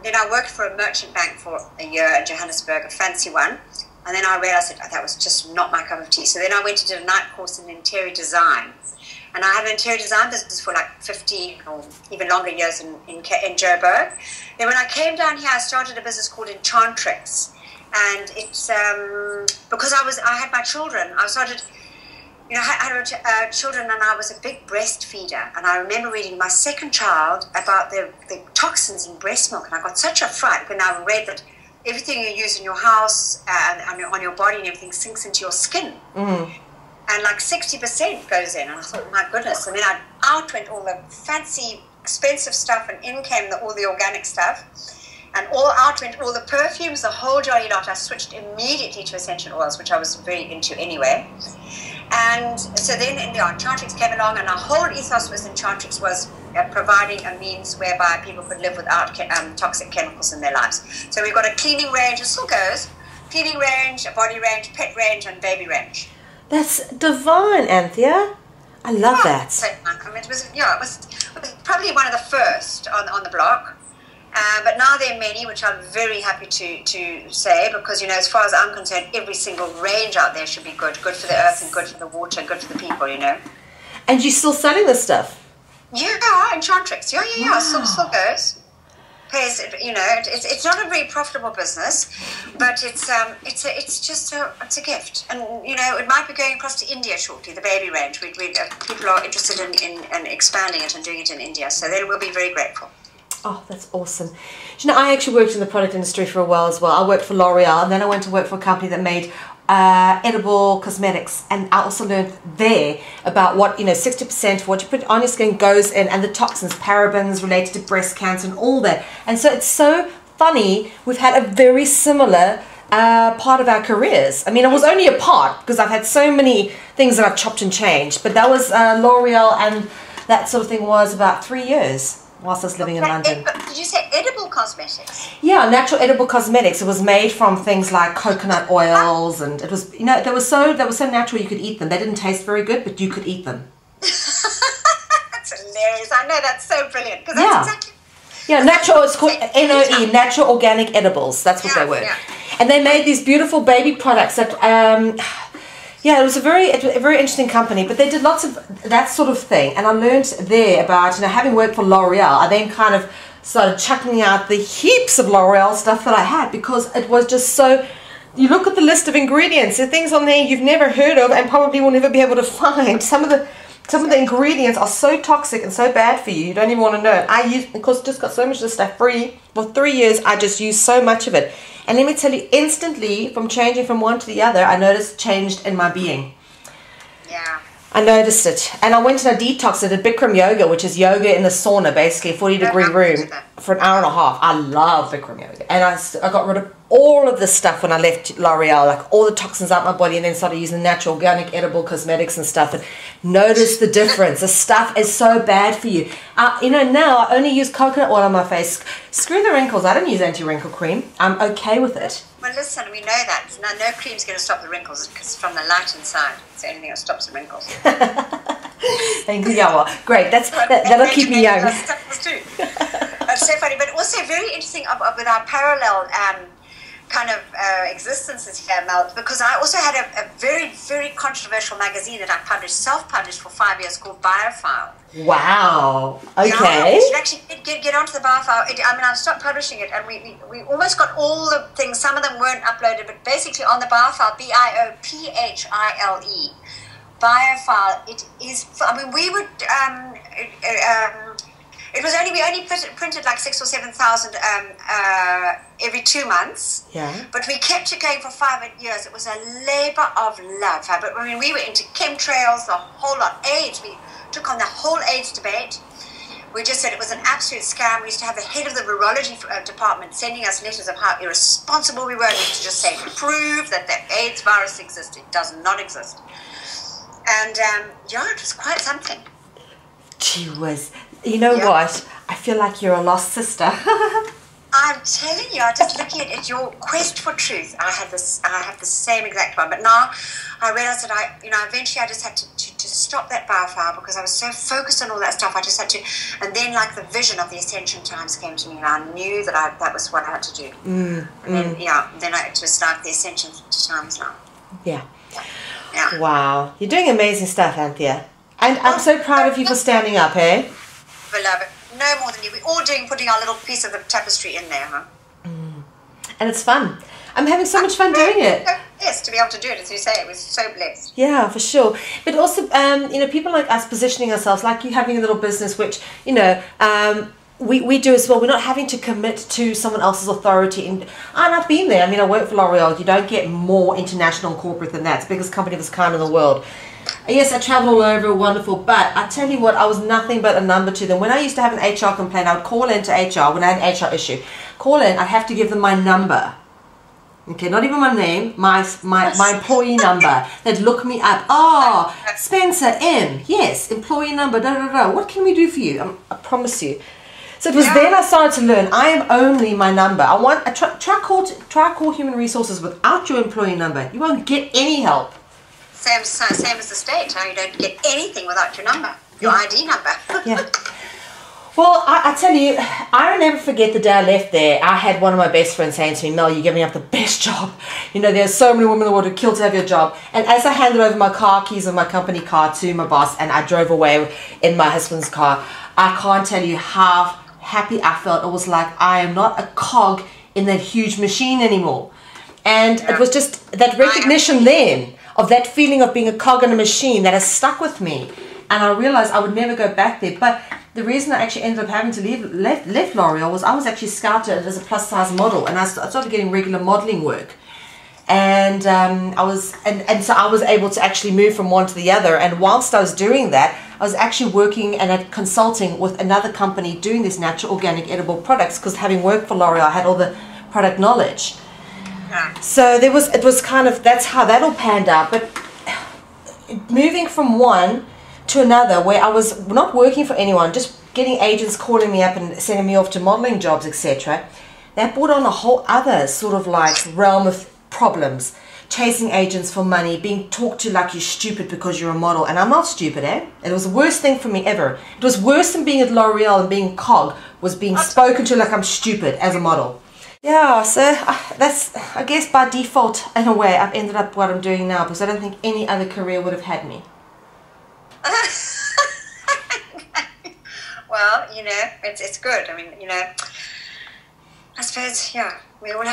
[SPEAKER 2] then I worked for a merchant bank for a year in Johannesburg, a fancy one. And then I realized that was just not my cup of tea. So then I went to do a night course in interior design. And I had an interior design business for like 15 or even longer years in Joburg. Then when I came down here, I started a business called Enchantrix. And it's because I had my children. I started, I had children, and I was a big breastfeeder. And I remember reading my second child about the toxins in breast milk. And I got such a fright when I read that everything you use in your house and on your body and everything sinks into your skin. Mm. And like 60% goes in. And I thought, my goodness. And then out went all the fancy, expensive stuff, and in came all the organic stuff. And out went all the perfumes, the whole jolly lot. I switched immediately to essential oils, which I was very into anyway. And so then Enchantrix came along, and our whole ethos with Enchantrix was providing a means whereby people could live without toxic chemicals in their lives. So we've got a cleaning range, it still goes, cleaning range, a body range, pet range, and baby range.
[SPEAKER 1] That's divine, Anthea. I love that.
[SPEAKER 2] I mean, it was probably one of the first on the block. But now there are many, which I'm very happy to say, because, as far as I'm concerned, every single range out there should be good for the earth and good for the water and good for the people, And you're still selling this stuff? Yeah, Enchantrix. Yeah. Still goes. Pays, it's not a very profitable business, but it's just a gift. And, it might be going across to India shortly, the baby range. People are interested in expanding it and doing it in India, so then we'll be very grateful.
[SPEAKER 1] Oh, that's awesome. I actually worked in the product industry for a while as well. I worked for L'Oreal, and then I went to work for a company that made edible cosmetics, and I also learned there about what 60% of what you put on your skin goes in, and the toxins, parabens related to breast cancer and all that. And so it's so funny, we've had a very similar part of our careers. I mean, it was only a part, because I've had so many things that I've chopped and changed, but that was L'Oreal, and that sort of thing was about 3 years whilst I was living in London.
[SPEAKER 2] Did you say edible cosmetics?
[SPEAKER 1] Yeah, natural edible cosmetics. It was made from things like coconut oils, and it was, they were so natural you could eat them. They didn't taste very good, but you could eat them.
[SPEAKER 2] That's hilarious. I know, that's so brilliant, because that's exactly.
[SPEAKER 1] Yeah, natural. It's called NOE, natural organic edibles. That's what they were. Yeah. And they made these beautiful baby products that. Yeah, it was a very interesting company, but they did lots of that sort of thing. And I learned there about, having worked for L'Oreal, I then kind of started chucking out the heaps of L'Oreal stuff that I had, because it was just so, you look at the list of ingredients, there are things on there you've never heard of and probably will never be able to find. Some of the ingredients are so toxic and so bad for you, you don't even want to know it. Of course, just got so much of this stuff free. For 3 years, I just used so much of it. And let me tell you, instantly, from changing from one to the other, I noticed changed in my being.
[SPEAKER 2] Yeah.
[SPEAKER 1] I noticed it. And I went to a detox. I did Bikram yoga, which is yoga in the sauna, basically, a 40-degree room for an hour and a half. I love Bikram yoga. And I got rid of all of this stuff when I left L'Oreal, like all the toxins out my body, and then started using natural, organic, edible cosmetics and stuff. And noticed the difference. The stuff is so bad for you. Now I only use coconut oil on my face. Screw the wrinkles. I don't use anti-wrinkle cream. I'm okay with it.
[SPEAKER 2] Well, listen, we know that. No cream's going to stop the wrinkles, because from the light inside, it's the only thing that stops the wrinkles.
[SPEAKER 1] Thank you, Yawa. Great. That'll keep me young.
[SPEAKER 2] That's so funny, but also very interesting with our parallel kind of existences here, Mel, because I also had a very, very controversial magazine that I self-published for 5 years, called Biophile.
[SPEAKER 1] Wow. Okay.
[SPEAKER 2] Yeah, you should actually get onto the Biophile. I stopped publishing it, and we almost got all the things. Some of them weren't uploaded, but basically on the Biophile, BIOPHILE, Biophile, it is. I mean, we would. We only printed like 6,000 or 7,000 every 2 months.
[SPEAKER 1] Yeah.
[SPEAKER 2] But we kept it going for 5 years. It was a labour of love. But I mean, we were into chemtrails, the whole lot. AIDS. We took on the whole AIDS debate. We just said it was an absolute scam. We used to have the head of the virology department sending us letters of how irresponsible we were. We used to just say, prove that the AIDS virus exists. It does not exist. And it was quite something.
[SPEAKER 1] Gee whiz. You know what? I feel like you're a lost sister.
[SPEAKER 2] I'm telling you, I'm just looking at your quest for truth. I have the same exact one. But now I realized that eventually I just had to stop that Biophile, because I was so focused on all that stuff. I just had to, and then like the vision of the Ascension Times came to me, and I knew that that was what I had to do. And then I just like the Ascension Times now.
[SPEAKER 1] Yeah. Wow. You're doing amazing stuff, Anthea. And I'm so proud of you for standing up, eh?
[SPEAKER 2] Beloved, no more than you. We're all putting our little piece of the tapestry in there, huh?
[SPEAKER 1] And it's fun. I'm having so much fun doing it.
[SPEAKER 2] Yes, to be able to do it, as you say, we're so blessed.
[SPEAKER 1] Yeah, for sure. But also, people like us positioning ourselves, like you having a little business, which, we do as well. We're not having to commit to someone else's authority. And I've been there. I mean, I work for L'Oreal. You don't get more international and corporate than that. It's the biggest company of its kind in the world. Yes, I traveled all over, wonderful, but I tell you what, I was nothing but a number to them. When I used to have an HR complaint, I would call into HR, when I had an HR issue, call in, I'd have to give them my number. Okay, not even my name, my employee number. They'd look me up. Oh, Spencer M. Yes, employee number, da da da. What can we do for you? I promise you. So it was then I started to learn, I am only my number. Try call human resources without your employee number. You won't get any help.
[SPEAKER 2] Same as the state. You don't get anything without your number, your ID number.
[SPEAKER 1] Yeah. Well, I tell you, I will never forget the day I left there. I had one of my best friends saying to me, Mel, you're giving up the best job. You know, there's so many women in the world who kill to have your job. And as I handed over my car keys and my company car to my boss and I drove away in my husband's car, I can't tell you how happy I felt. It was like I am not a cog in that huge machine anymore. And it was just that recognition then of that feeling of being a cog in a machine that has stuck with me. And I realized I would never go back there. But the reason I actually ended up having to left L'Oreal was I was actually scouted as a plus size model, and I started getting regular modeling work. And so I was able to actually move from one to the other. And whilst I was doing that, I was actually working and consulting with another company doing these natural organic edible products, because having worked for L'Oreal, I had all the product knowledge. So it was kind of, that's how that all panned out. But moving from one to another, where I was not working for anyone, just getting agents calling me up and sending me off to modeling jobs, etc., that brought on a whole other sort of like realm of problems. Chasing agents for money, being talked to like you're stupid because you're a model. And I'm not stupid, eh? It was the worst thing for me ever. It was worse than being at L'Oreal and being cog, was being spoken to like I'm stupid as a model. Yeah, so that's, I guess by default, in a way, I've ended up what I'm doing now, because I don't think any other career would have had me.
[SPEAKER 2] Well, you know, it's good. I mean, you know, I suppose, yeah, we've all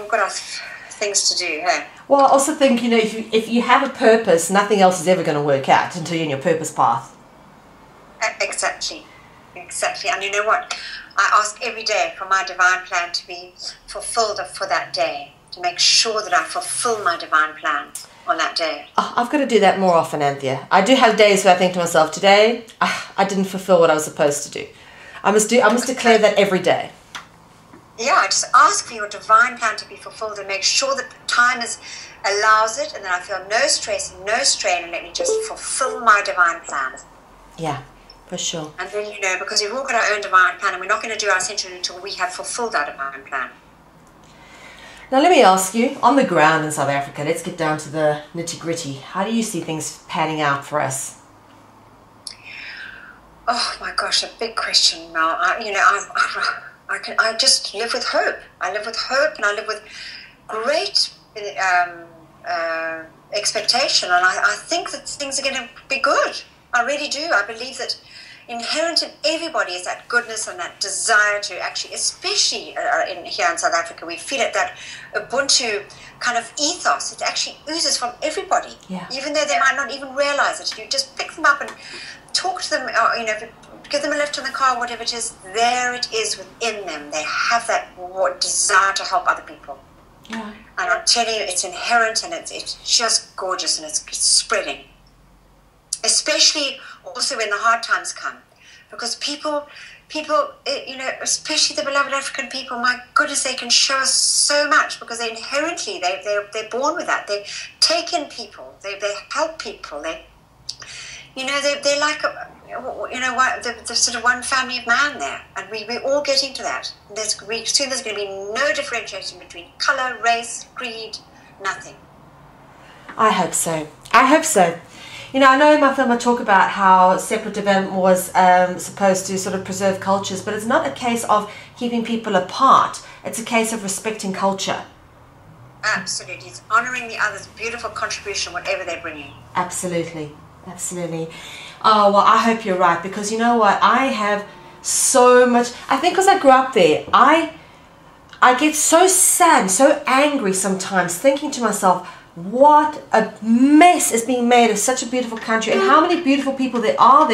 [SPEAKER 2] got our things to do, hey?
[SPEAKER 1] Well, I also think, you know, if you have a purpose, nothing else is ever going to work out until you're in your purpose path.
[SPEAKER 2] Exactly. And you know what? I ask every day for my divine plan to be fulfilled for that day, to make sure that I fulfill my divine plan on that day.
[SPEAKER 1] Oh, I've got to do that more often, Anthea. I do have days where I think to myself, today, I didn't fulfill what I was supposed to do. I must declare that every day.
[SPEAKER 2] Yeah, just ask for your divine plan to be fulfilled and make sure that time allows it, and then I feel no stress and no strain, and let me just fulfill my divine plan.
[SPEAKER 1] Yeah, for sure.
[SPEAKER 2] And then, you know, because we've all got our own divine plan, and we're not going to do our ascension until we have fulfilled our divine plan.
[SPEAKER 1] Now let me ask you, on the ground in South Africa, let's get down to the nitty-gritty. How do you see things panning out for us?
[SPEAKER 2] Oh my gosh, a big question, Mel. I just live with hope. I live with hope, and I live with great expectation, and I think that things are going to be good. I really do. I believe that inherent in everybody is that goodness and that desire to actually, especially here in South Africa, we feel it, that ubuntu kind of ethos. It actually oozes from everybody, even though they might not even realize it. You just pick them up and talk to them, or, you know, give them a lift in the car, whatever it is. There it is within them. They have that desire to help other people. Yeah. And I'm telling you, it's inherent, and it's just gorgeous, and it's spreading. Especially also when the hard times come, because people, you know, especially the beloved African people, my goodness, they can show us so much, because they inherently, they're born with that. They take in people, they help people, you know, they're like, you know, the sort of one family of man there, and we're all getting to that. Soon there's going to be no differentiation between colour, race, creed, nothing.
[SPEAKER 1] I hope so. I hope so. You know, I know in my film I talk about how separate development was supposed to sort of preserve cultures, but it's not a case of keeping people apart. It's a case of respecting culture.
[SPEAKER 2] Absolutely. It's honouring the other's beautiful contribution, whatever they're bringing.
[SPEAKER 1] Absolutely. Absolutely. Oh, well, I hope you're right, because you know what? I have so much... I think because I grew up there, I get so sad and so angry sometimes, thinking to myself, what a mess is being made of such a beautiful country, and how many beautiful people there are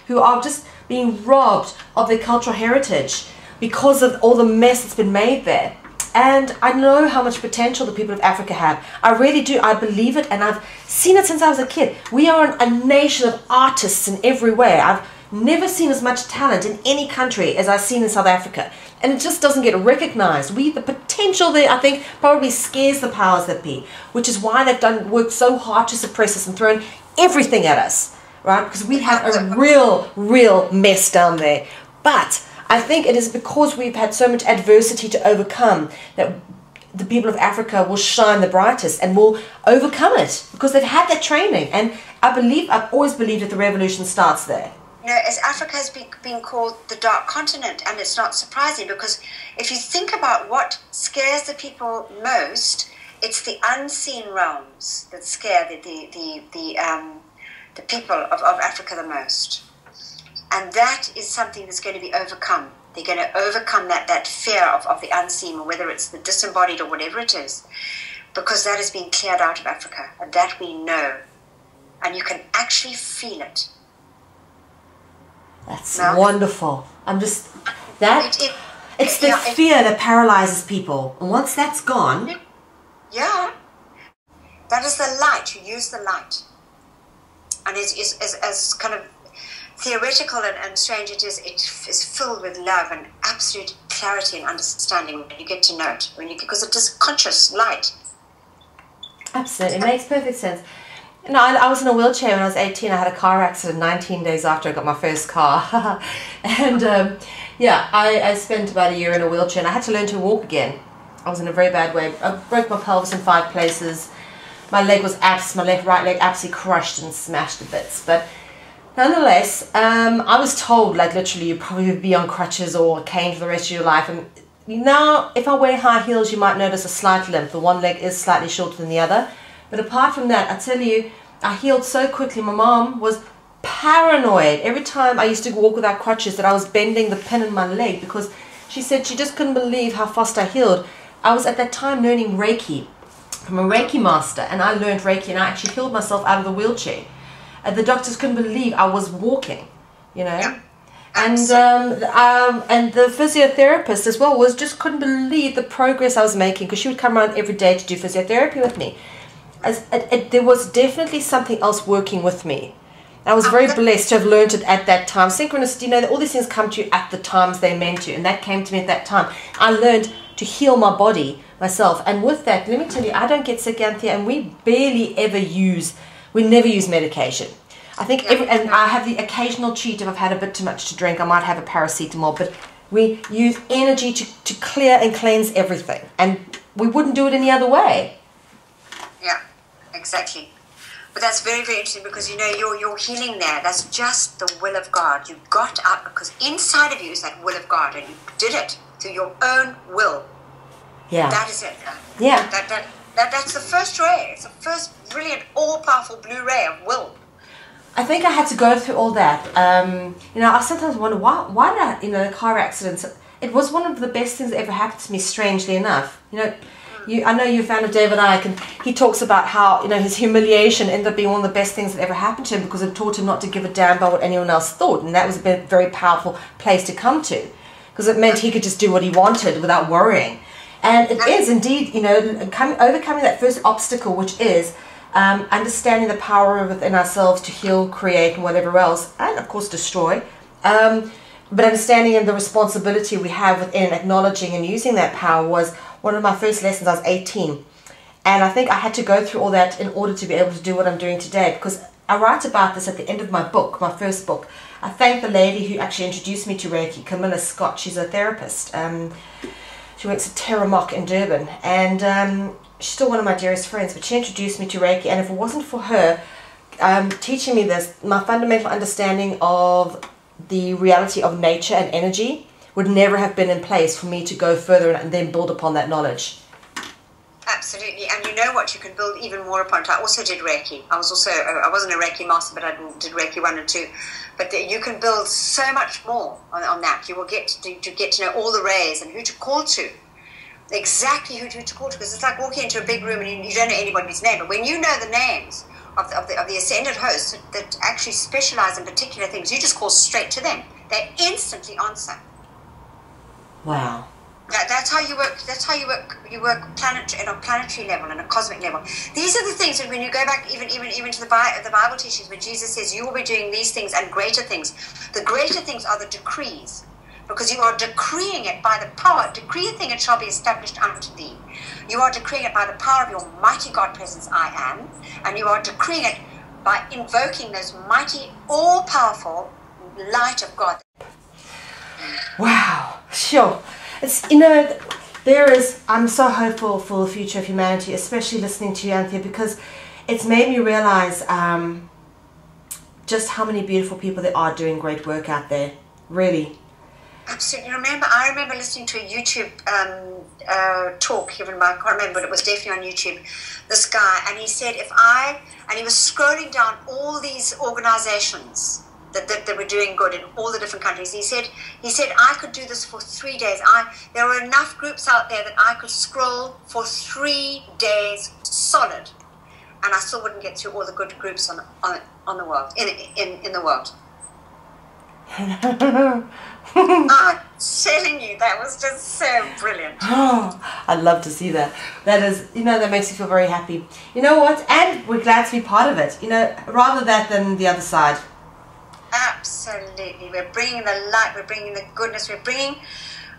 [SPEAKER 1] who are just being robbed of their cultural heritage because of all the mess that's been made there. and I know how much potential the people of Africa have. I really do. I believe it, and I've seen it since I was a kid. We are a nation of artists in every way. I've never seen as much talent in any country as I've seen in South Africa, and it just doesn't get recognized. The potential there, I think, probably scares the powers that be, which is why they've worked so hard to suppress us and thrown everything at us, right? Because we have a real mess down there. But I think it is because we've had so much adversity to overcome that the people of Africa will shine the brightest and will overcome it because they've had that training. And I've always believed that the revolution starts there.
[SPEAKER 2] You know, as Africa has been called the dark continent, and it's not surprising, because if you think about what scares the people most, it's the unseen realms that scare the people of Africa the most. And that is something that's going to be overcome. They're going to overcome that fear of the unseen, or whether it's the disembodied or whatever it is, because that has been cleared out of Africa, and that we know. And you can actually feel it.
[SPEAKER 1] That's wonderful. It's the fear that paralyzes people. And once that's gone...
[SPEAKER 2] Yeah. That is the light. You use the light. And as kind of theoretical and strange it is filled with love and absolute clarity and understanding when you get to know it, because it is conscious light.
[SPEAKER 1] Absolutely, it makes perfect sense. No, I was in a wheelchair when I was 18. I had a car accident 19 days after I got my first car. And I spent about a year in a wheelchair, and I had to learn to walk again. I was in a very bad way. I broke my pelvis in 5 places. My leg was right leg absolutely crushed and smashed to bits. But nonetheless, I was told, like, literally, you probably would be on crutches or a cane for the rest of your life. And now, if I wear high heels, you might notice a slight limp. The one leg is slightly shorter than the other. But apart from that, I tell you, I healed so quickly. My mom was paranoid. Every time I used to walk without crutches that I was bending the pin in my leg, because she said she just couldn't believe how fast I healed. I was at that time learning Reiki from a Reiki master, and I learned Reiki, and I actually healed myself out of the wheelchair. And the doctors couldn't believe I was walking, you know. Yeah. And the physiotherapist as well just couldn't believe the progress I was making, because she would come around every day to do physiotherapy with me. There was definitely something else working with me. I was very blessed to have learned it at that time. Synchronicity, you know, all these things come to you at the times they're meant to, and that came to me at that time. I learned to heal my body myself, and with that, let me tell you, I don't get sick, Anthea, and we never use medication. I think and I have the occasional cheat if I've had a bit too much to drink. I might have a paracetamol, but we use energy to clear and cleanse everything, and we wouldn't do it any other way.
[SPEAKER 2] Yeah, exactly. But that's very, very interesting, because, you know, your healing there, that's just the will of God. You got up because inside of you is that will of God, and you did it through your own will.
[SPEAKER 1] Yeah.
[SPEAKER 2] That is it.
[SPEAKER 1] Yeah.
[SPEAKER 2] That's the first ray. It's the first brilliant, all-powerful blue ray of will.
[SPEAKER 1] I think I had to go through all that. You know, I sometimes wonder why did I, you know, the car accidents. It was one of the best things that ever happened to me, strangely enough. You know, I know you're a fan of David Icke, and he talks about how, you know, his humiliation ended up being one of the best things that ever happened to him, because it taught him not to give a damn about what anyone else thought, and that was a very powerful place to come to, because it meant he could just do what he wanted without worrying. And it is indeed, you know, overcoming that first obstacle, which is understanding the power within ourselves to heal, create, and whatever else, and of course destroy. But understanding the responsibility we have within acknowledging and using that power was one of my first lessons. I was 18, and I think I had to go through all that in order to be able to do what I'm doing today, because I write about this at the end of my book, my first book. I thank the lady who actually introduced me to Reiki, Camilla Scott. She's a therapist. She works at Terramok in Durban, and she's still one of my dearest friends, but she introduced me to Reiki, and if it wasn't for her teaching me this, my fundamental understanding of the reality of nature and energy would never have been in place for me to go further and then build upon that knowledge.
[SPEAKER 2] Absolutely, and you know what, you can build even more upon it. I also did Reiki. I wasn't a Reiki master, but I did Reiki 1 and 2. But you can build so much more on that. You will get to know all the rays and who to call to. Exactly who to call to, because it's like walking into a big room and you don't know anybody's name. But when you know the names of the ascended hosts that actually specialize in particular things, you just call straight to them. They instantly answer.
[SPEAKER 1] Wow.
[SPEAKER 2] That's how you work. That's how you work. You work at a planetary level and a cosmic level. These are the things that when you go back, even to the Bible teachings, where Jesus says you will be doing these things and greater things. The greater things are the decrees, because you are decreeing it by the power. Decree a thing, it shall be established unto thee. You are decreeing it by the power of your mighty God presence, I am, and you are decreeing it by invoking those mighty, all-powerful light of God.
[SPEAKER 1] Wow, sure. It's, I'm so hopeful for the future of humanity, especially listening to you, Anthea, because it's made me realize just how many beautiful people there are doing great work out there, really.
[SPEAKER 2] Absolutely. I remember listening to a YouTube talk, even I can't remember, but it was definitely on YouTube, this guy, and he said, and he was scrolling down all these organizations that were doing good in all the different countries. He said, I could do this for 3 days. There were enough groups out there that I could scroll for 3 days solid, and I still wouldn't get through all the good groups on the world, in the world. I'm telling you, that was just so brilliant.
[SPEAKER 1] Oh, I'd love to see that. That is, that makes me feel very happy. You know what? And we're glad to be part of it. Rather that than the other side.
[SPEAKER 2] Absolutely. We're bringing the light, we're bringing the goodness, we're bringing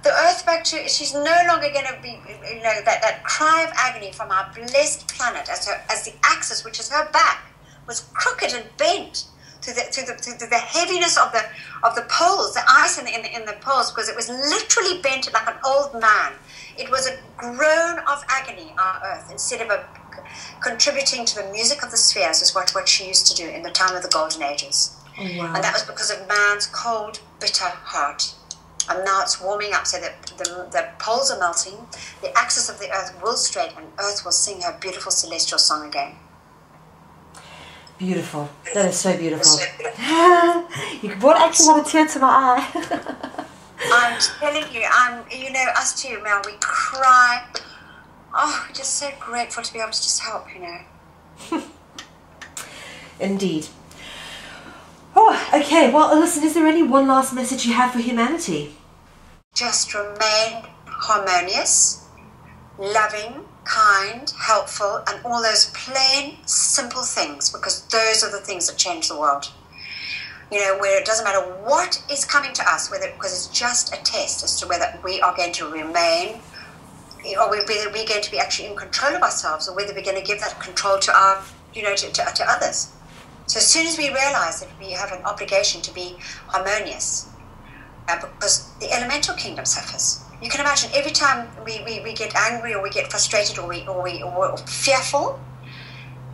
[SPEAKER 2] the earth back to, she's no longer going to be, that cry of agony from our blessed planet as the axis, which is her back, was crooked and bent to the heaviness of the poles, the ice in the poles, because it was literally bent like an old man. It was a groan of agony, our earth, instead of contributing to the music of the spheres, is what she used to do in the time of the golden ages.
[SPEAKER 1] Oh, wow.
[SPEAKER 2] And that was because of man's cold, bitter heart. And now it's warming up so that the poles are melting, the axis of the earth will straighten, and earth will sing her beautiful celestial song again.
[SPEAKER 1] Beautiful. That is so beautiful. You brought actually a tear to my eye.
[SPEAKER 2] I'm telling you, us too, Mel, we cry. Oh, we're just so grateful to be able to just help,
[SPEAKER 1] Indeed. Oh, okay. Well, listen, is there any one last message you have for humanity?
[SPEAKER 2] Just remain harmonious, loving, kind, helpful, and all those plain, simple things, because those are the things that change the world. Where it doesn't matter what is coming to us, because it's just a test as to whether we are going to remain, or whether we're going to be actually in control of ourselves, or whether we're going to give that control to our, to others. So as soon as we realize that we have an obligation to be harmonious, because the elemental kingdom suffers. You can imagine every time we get angry, or we get frustrated, or we're fearful,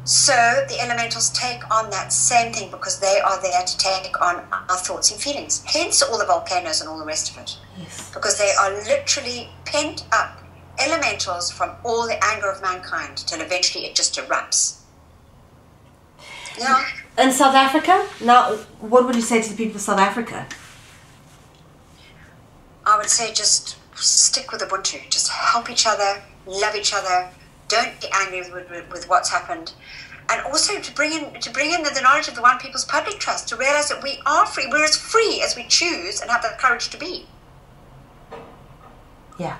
[SPEAKER 2] so the elementals take on that same thing, because they are there to take on our thoughts and feelings. Hence all the volcanoes and all the rest of it.
[SPEAKER 1] Yes.
[SPEAKER 2] Because they are literally pent up elementals from all the anger of mankind, till eventually it just erupts. Yeah.
[SPEAKER 1] In South Africa? Now, what would you say to the people of South Africa?
[SPEAKER 2] I would say just stick with ubuntu. Just help each other, love each other. Don't be angry with what's happened, and also to bring in the knowledge of the One People's Public Trust, to realize that we are free. We're as free as we choose and have the courage to be.
[SPEAKER 1] Yeah.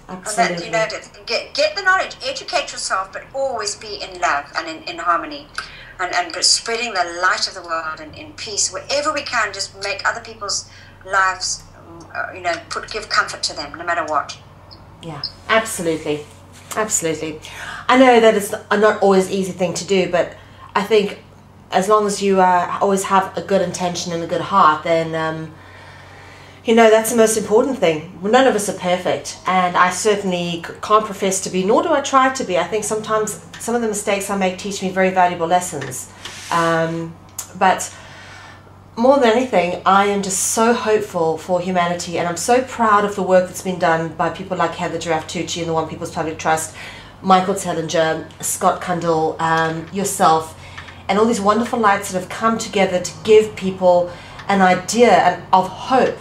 [SPEAKER 2] Absolutely. And that, get the knowledge, educate yourself, but always be in love and in harmony, and spreading the light of the world and in peace wherever we can. Just make other people's lives, give comfort to them, no matter what.
[SPEAKER 1] Yeah, absolutely. Absolutely. I know that it's not always an easy thing to do, but I think as long as you always have a good intention and a good heart, then that's the most important thing. None of us are perfect, and I certainly can't profess to be, nor do I try to be. I think sometimes some of the mistakes I make teach me very valuable lessons, but more than anything, I am just so hopeful for humanity, and I'm so proud of the work that's been done by people like Heather Giraffe Tucci and the One People's Public Trust, Michael Tellinger, Scott Kundell, yourself, and all these wonderful lights that have come together to give people an idea of hope.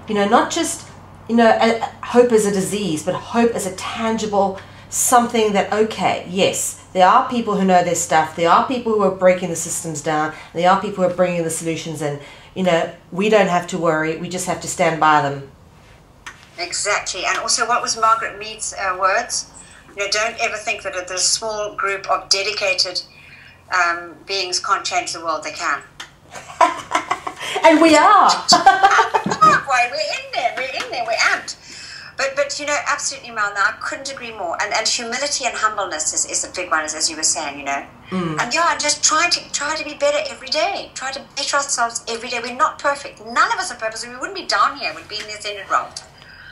[SPEAKER 1] Not just, hope as a disease, but hope as a tangible something that, okay, yes, there are people who know their stuff, there are people who are breaking the systems down, there are people who are bringing the solutions in. We don't have to worry, we just have to stand by them.
[SPEAKER 2] Exactly. And also, what was Margaret Mead's words? Don't ever think that a small group of dedicated beings can't change the world. They can.
[SPEAKER 1] And we are.
[SPEAKER 2] Why, we're in there, we're amped. But absolutely, Mel, now I couldn't agree more. And humility and humbleness is a big one, as you were saying, And just try to be better every day. Try to better ourselves every day. We're not perfect. None of us are perfect. So we wouldn't be down here. We'd be in the ascended realm.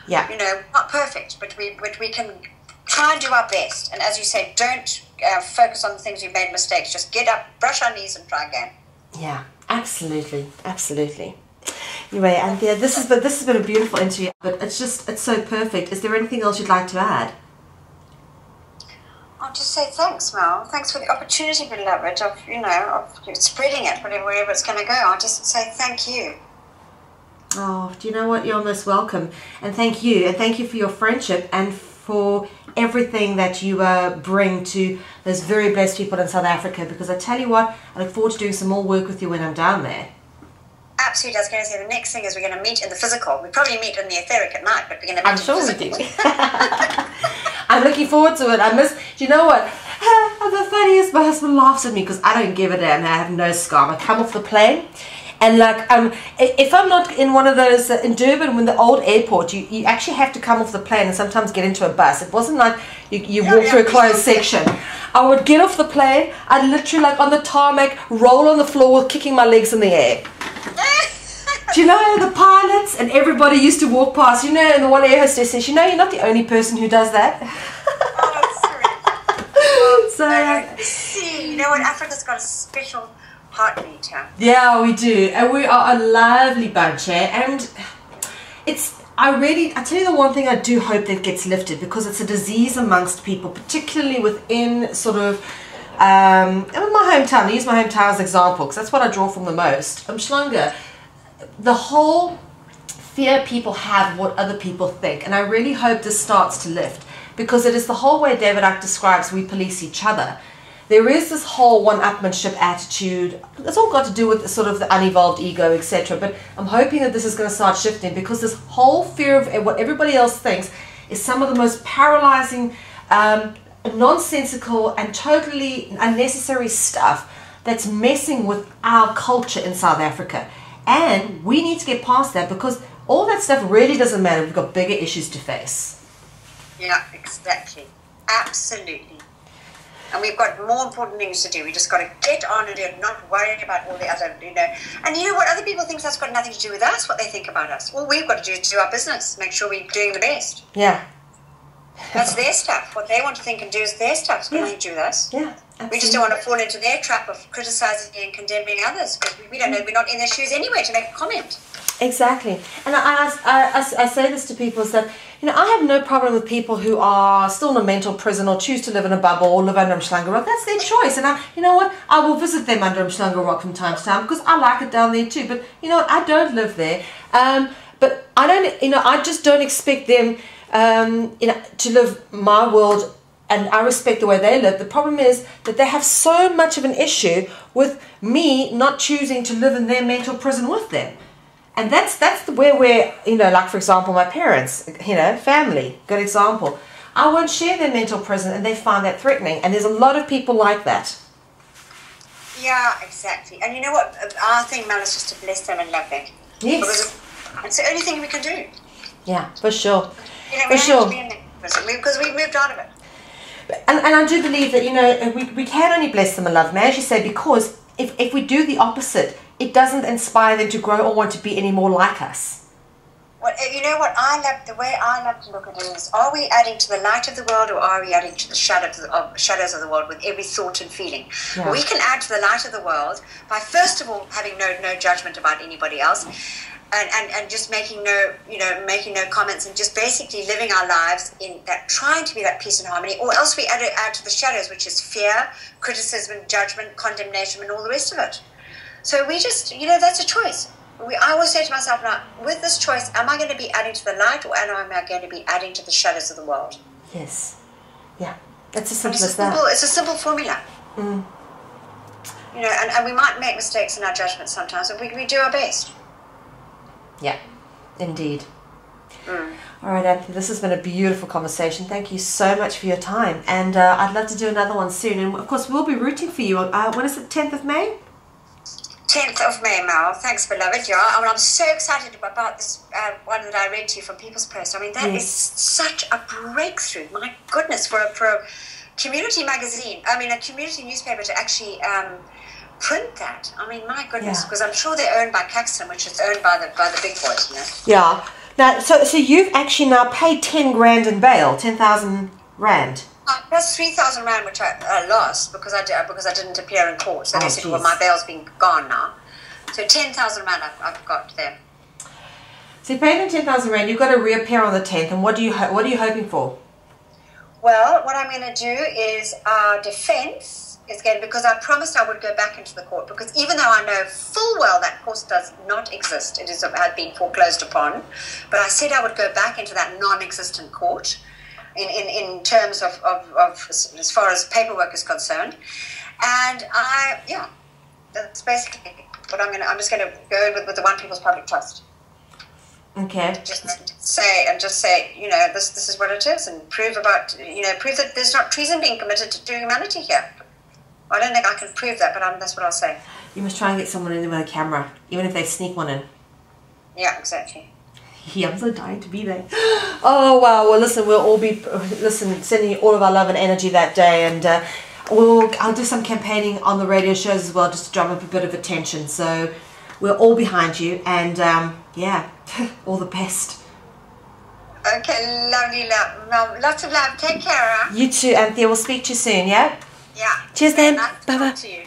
[SPEAKER 1] Yeah.
[SPEAKER 2] Not perfect, but we can try and do our best. And as you say, don't focus on the things you've made mistakes. Just get up, brush our knees, and try again.
[SPEAKER 1] Yeah, absolutely. Anyway, Anthea, this has been a beautiful interview, but it's so perfect. Is there anything else you'd like to add?
[SPEAKER 2] I'll just say thanks, Mel. Thanks for the opportunity, beloved, of spreading it, wherever it's going to go. I'll just say thank you.
[SPEAKER 1] Oh, do you know what? You're most welcome. And thank you. And thank you for your friendship and for everything that you bring to those very blessed people in South Africa. Because I tell you what, I look forward to doing some more work with you when I'm down there.
[SPEAKER 2] Absolutely. I was going to say the next thing is we're going to meet in the physical. We probably meet in the etheric at night, but we're going to meet in the physical.
[SPEAKER 1] I'm sure we do. I'm looking forward to it. Do you know what? The funniest, my husband laughs at me because I don't give a damn. I have no scarf. I come off the plane. And if I'm not in one of those, in Durban, when the old airport, you actually have to come off the plane and sometimes get into a bus. It wasn't like you walk through a closed section. I would get off the plane, I'd literally on the tarmac, roll on the floor, kicking my legs in the air. Do you know the pilots and everybody used to walk past, and the one air hostess says, you're not the only person who does that.
[SPEAKER 2] See, what, Africa's got a special heartbeat, huh?
[SPEAKER 1] Yeah, we do, and we are a lovely bunch, and I tell you the one thing I do hope that gets lifted, because it's a disease amongst people, particularly within sort of in my hometown. I use my hometown as an example because that's what I draw from the most. Umhlanga, the whole fear people have of what other people think, and I really hope this starts to lift, because it is the whole way David Icke describes we police each other. There is this whole one-upmanship attitude. It's all got to do with sort of the unevolved ego, etc. But I'm hoping that this is going to start shifting, because this whole fear of what everybody else thinks is some of the most paralyzing, nonsensical and totally unnecessary stuff that's messing with our culture in South Africa. And we need to get past that, because all that stuff really doesn't matter. We've got bigger issues to face.
[SPEAKER 2] Yeah, exactly. Absolutely. And we've got more important things to do. We just got to get on and do it, not worry about all the other, And you know what? Other people think that's got nothing to do with us, what they think about us. All we've got to do is do our business, make sure we're doing the best.
[SPEAKER 1] Yeah.
[SPEAKER 2] That's their stuff. What they want to think and do is their stuff. It's got nothing to do with us.
[SPEAKER 1] Yeah, absolutely.
[SPEAKER 2] We just don't want to fall into their trap of criticizing and condemning others, because we don't know, we're not in their shoes anyway to make a comment.
[SPEAKER 1] Exactly. And I say this to people, is that, I have no problem with people who are still in a mental prison or choose to live in a bubble or live under Umhlanga Rock. That's their choice. And you know what? I will visit them under Umhlanga Rock from time to time, because I like it down there too. But you know what? I don't live there. But I don't, I just don't expect them, to live my world, and I respect the way they live. The problem is that they have so much of an issue with me not choosing to live in their mental prison with them. And that's where we're, like for example, my parents, family, good example. I won't share their mental prison, and they find that threatening. And there's a lot of people like that.
[SPEAKER 2] Yeah, exactly. And you know what? Our thing, Mel, is just to bless them and love them.
[SPEAKER 1] Yes.
[SPEAKER 2] Because it's the only thing we can do.
[SPEAKER 1] Yeah, for sure.
[SPEAKER 2] We have to be in the prison, because we've moved out of it.
[SPEAKER 1] And I do believe that, we can only bless them and love them, as you say, because if we do the opposite, it doesn't inspire them to grow or want to be any more like us.
[SPEAKER 2] Well, you know what? The way I love to look at it is, are we adding to the light of the world, or are we adding to the shadows of the world with every thought and feeling? Yeah. We can add to the light of the world by, first of all, having no judgment about anybody else, and just making no comments, and just basically living our lives in that, trying to be that peace and harmony. Or else we add to the shadows, which is fear, criticism, judgment, condemnation, and all the rest of it. So we just, that's a choice. I always say to myself now, with this choice, am I going to be adding to the light, or am I going to be adding to the shadows of the world?
[SPEAKER 1] Yes. Yeah. It's as simple as that.
[SPEAKER 2] It's a simple formula. Mm. And we might make mistakes in our judgment sometimes, but we do our best.
[SPEAKER 1] Yeah, indeed. All right, Anthea, this has been a beautiful conversation. Thank you so much for your time. And I'd love to do another one soon. And, of course, we'll be rooting for you. When is it, 10th of May?
[SPEAKER 2] 10th of May, Mel. Thanks, beloved. Yeah, I mean, I'm so excited about this one that I read to you from People's Post. I mean, that is such a breakthrough. My goodness, for a community magazine, I mean, a community newspaper to actually print that. I mean, my goodness, because I'm sure they're owned by Caxton, which is owned by the big boys, you know.
[SPEAKER 1] Yeah. Now, so you've actually now paid 10 grand in bail, 10,000 rand.
[SPEAKER 2] Plus 3,000 rand, which I lost because I didn't appear in court. So they said, well, my bail's been gone now. So 10,000 rand I've got there.
[SPEAKER 1] So you paid them 10,000 rand. You've got to reappear on the 10th. And what are you hoping for?
[SPEAKER 2] Well, what I'm going to do is our defence is going, because I promised I would go back into the court, because even though I know full well that course does not exist, it had been foreclosed upon, but I said I would go back into that non-existent court in terms of as far as paperwork is concerned. And that's basically what I'm just going to go in with the One People's Public Trust.
[SPEAKER 1] Okay.
[SPEAKER 2] Just say, you know, this is what it is, and prove that there's not treason being committed to humanity here. I don't think I can prove that, but that's what I'll say.
[SPEAKER 1] You must try and get someone in with a camera, even if they sneak one in.
[SPEAKER 2] Yeah, exactly.
[SPEAKER 1] Yeah, I'm so dying to be there. Oh, wow. Well, listen, we'll all be sending you all of our love and energy that day, and I'll do some campaigning on the radio shows as well, just to drum up a bit of attention. So we're all behind you, and all the best.
[SPEAKER 2] Okay, lovely love. Lots of love. Take care.
[SPEAKER 1] You too, Anthea. We'll speak to you soon, yeah?
[SPEAKER 2] Yeah.
[SPEAKER 1] Cheers then.
[SPEAKER 2] Nice
[SPEAKER 1] Bye-bye.
[SPEAKER 2] to you.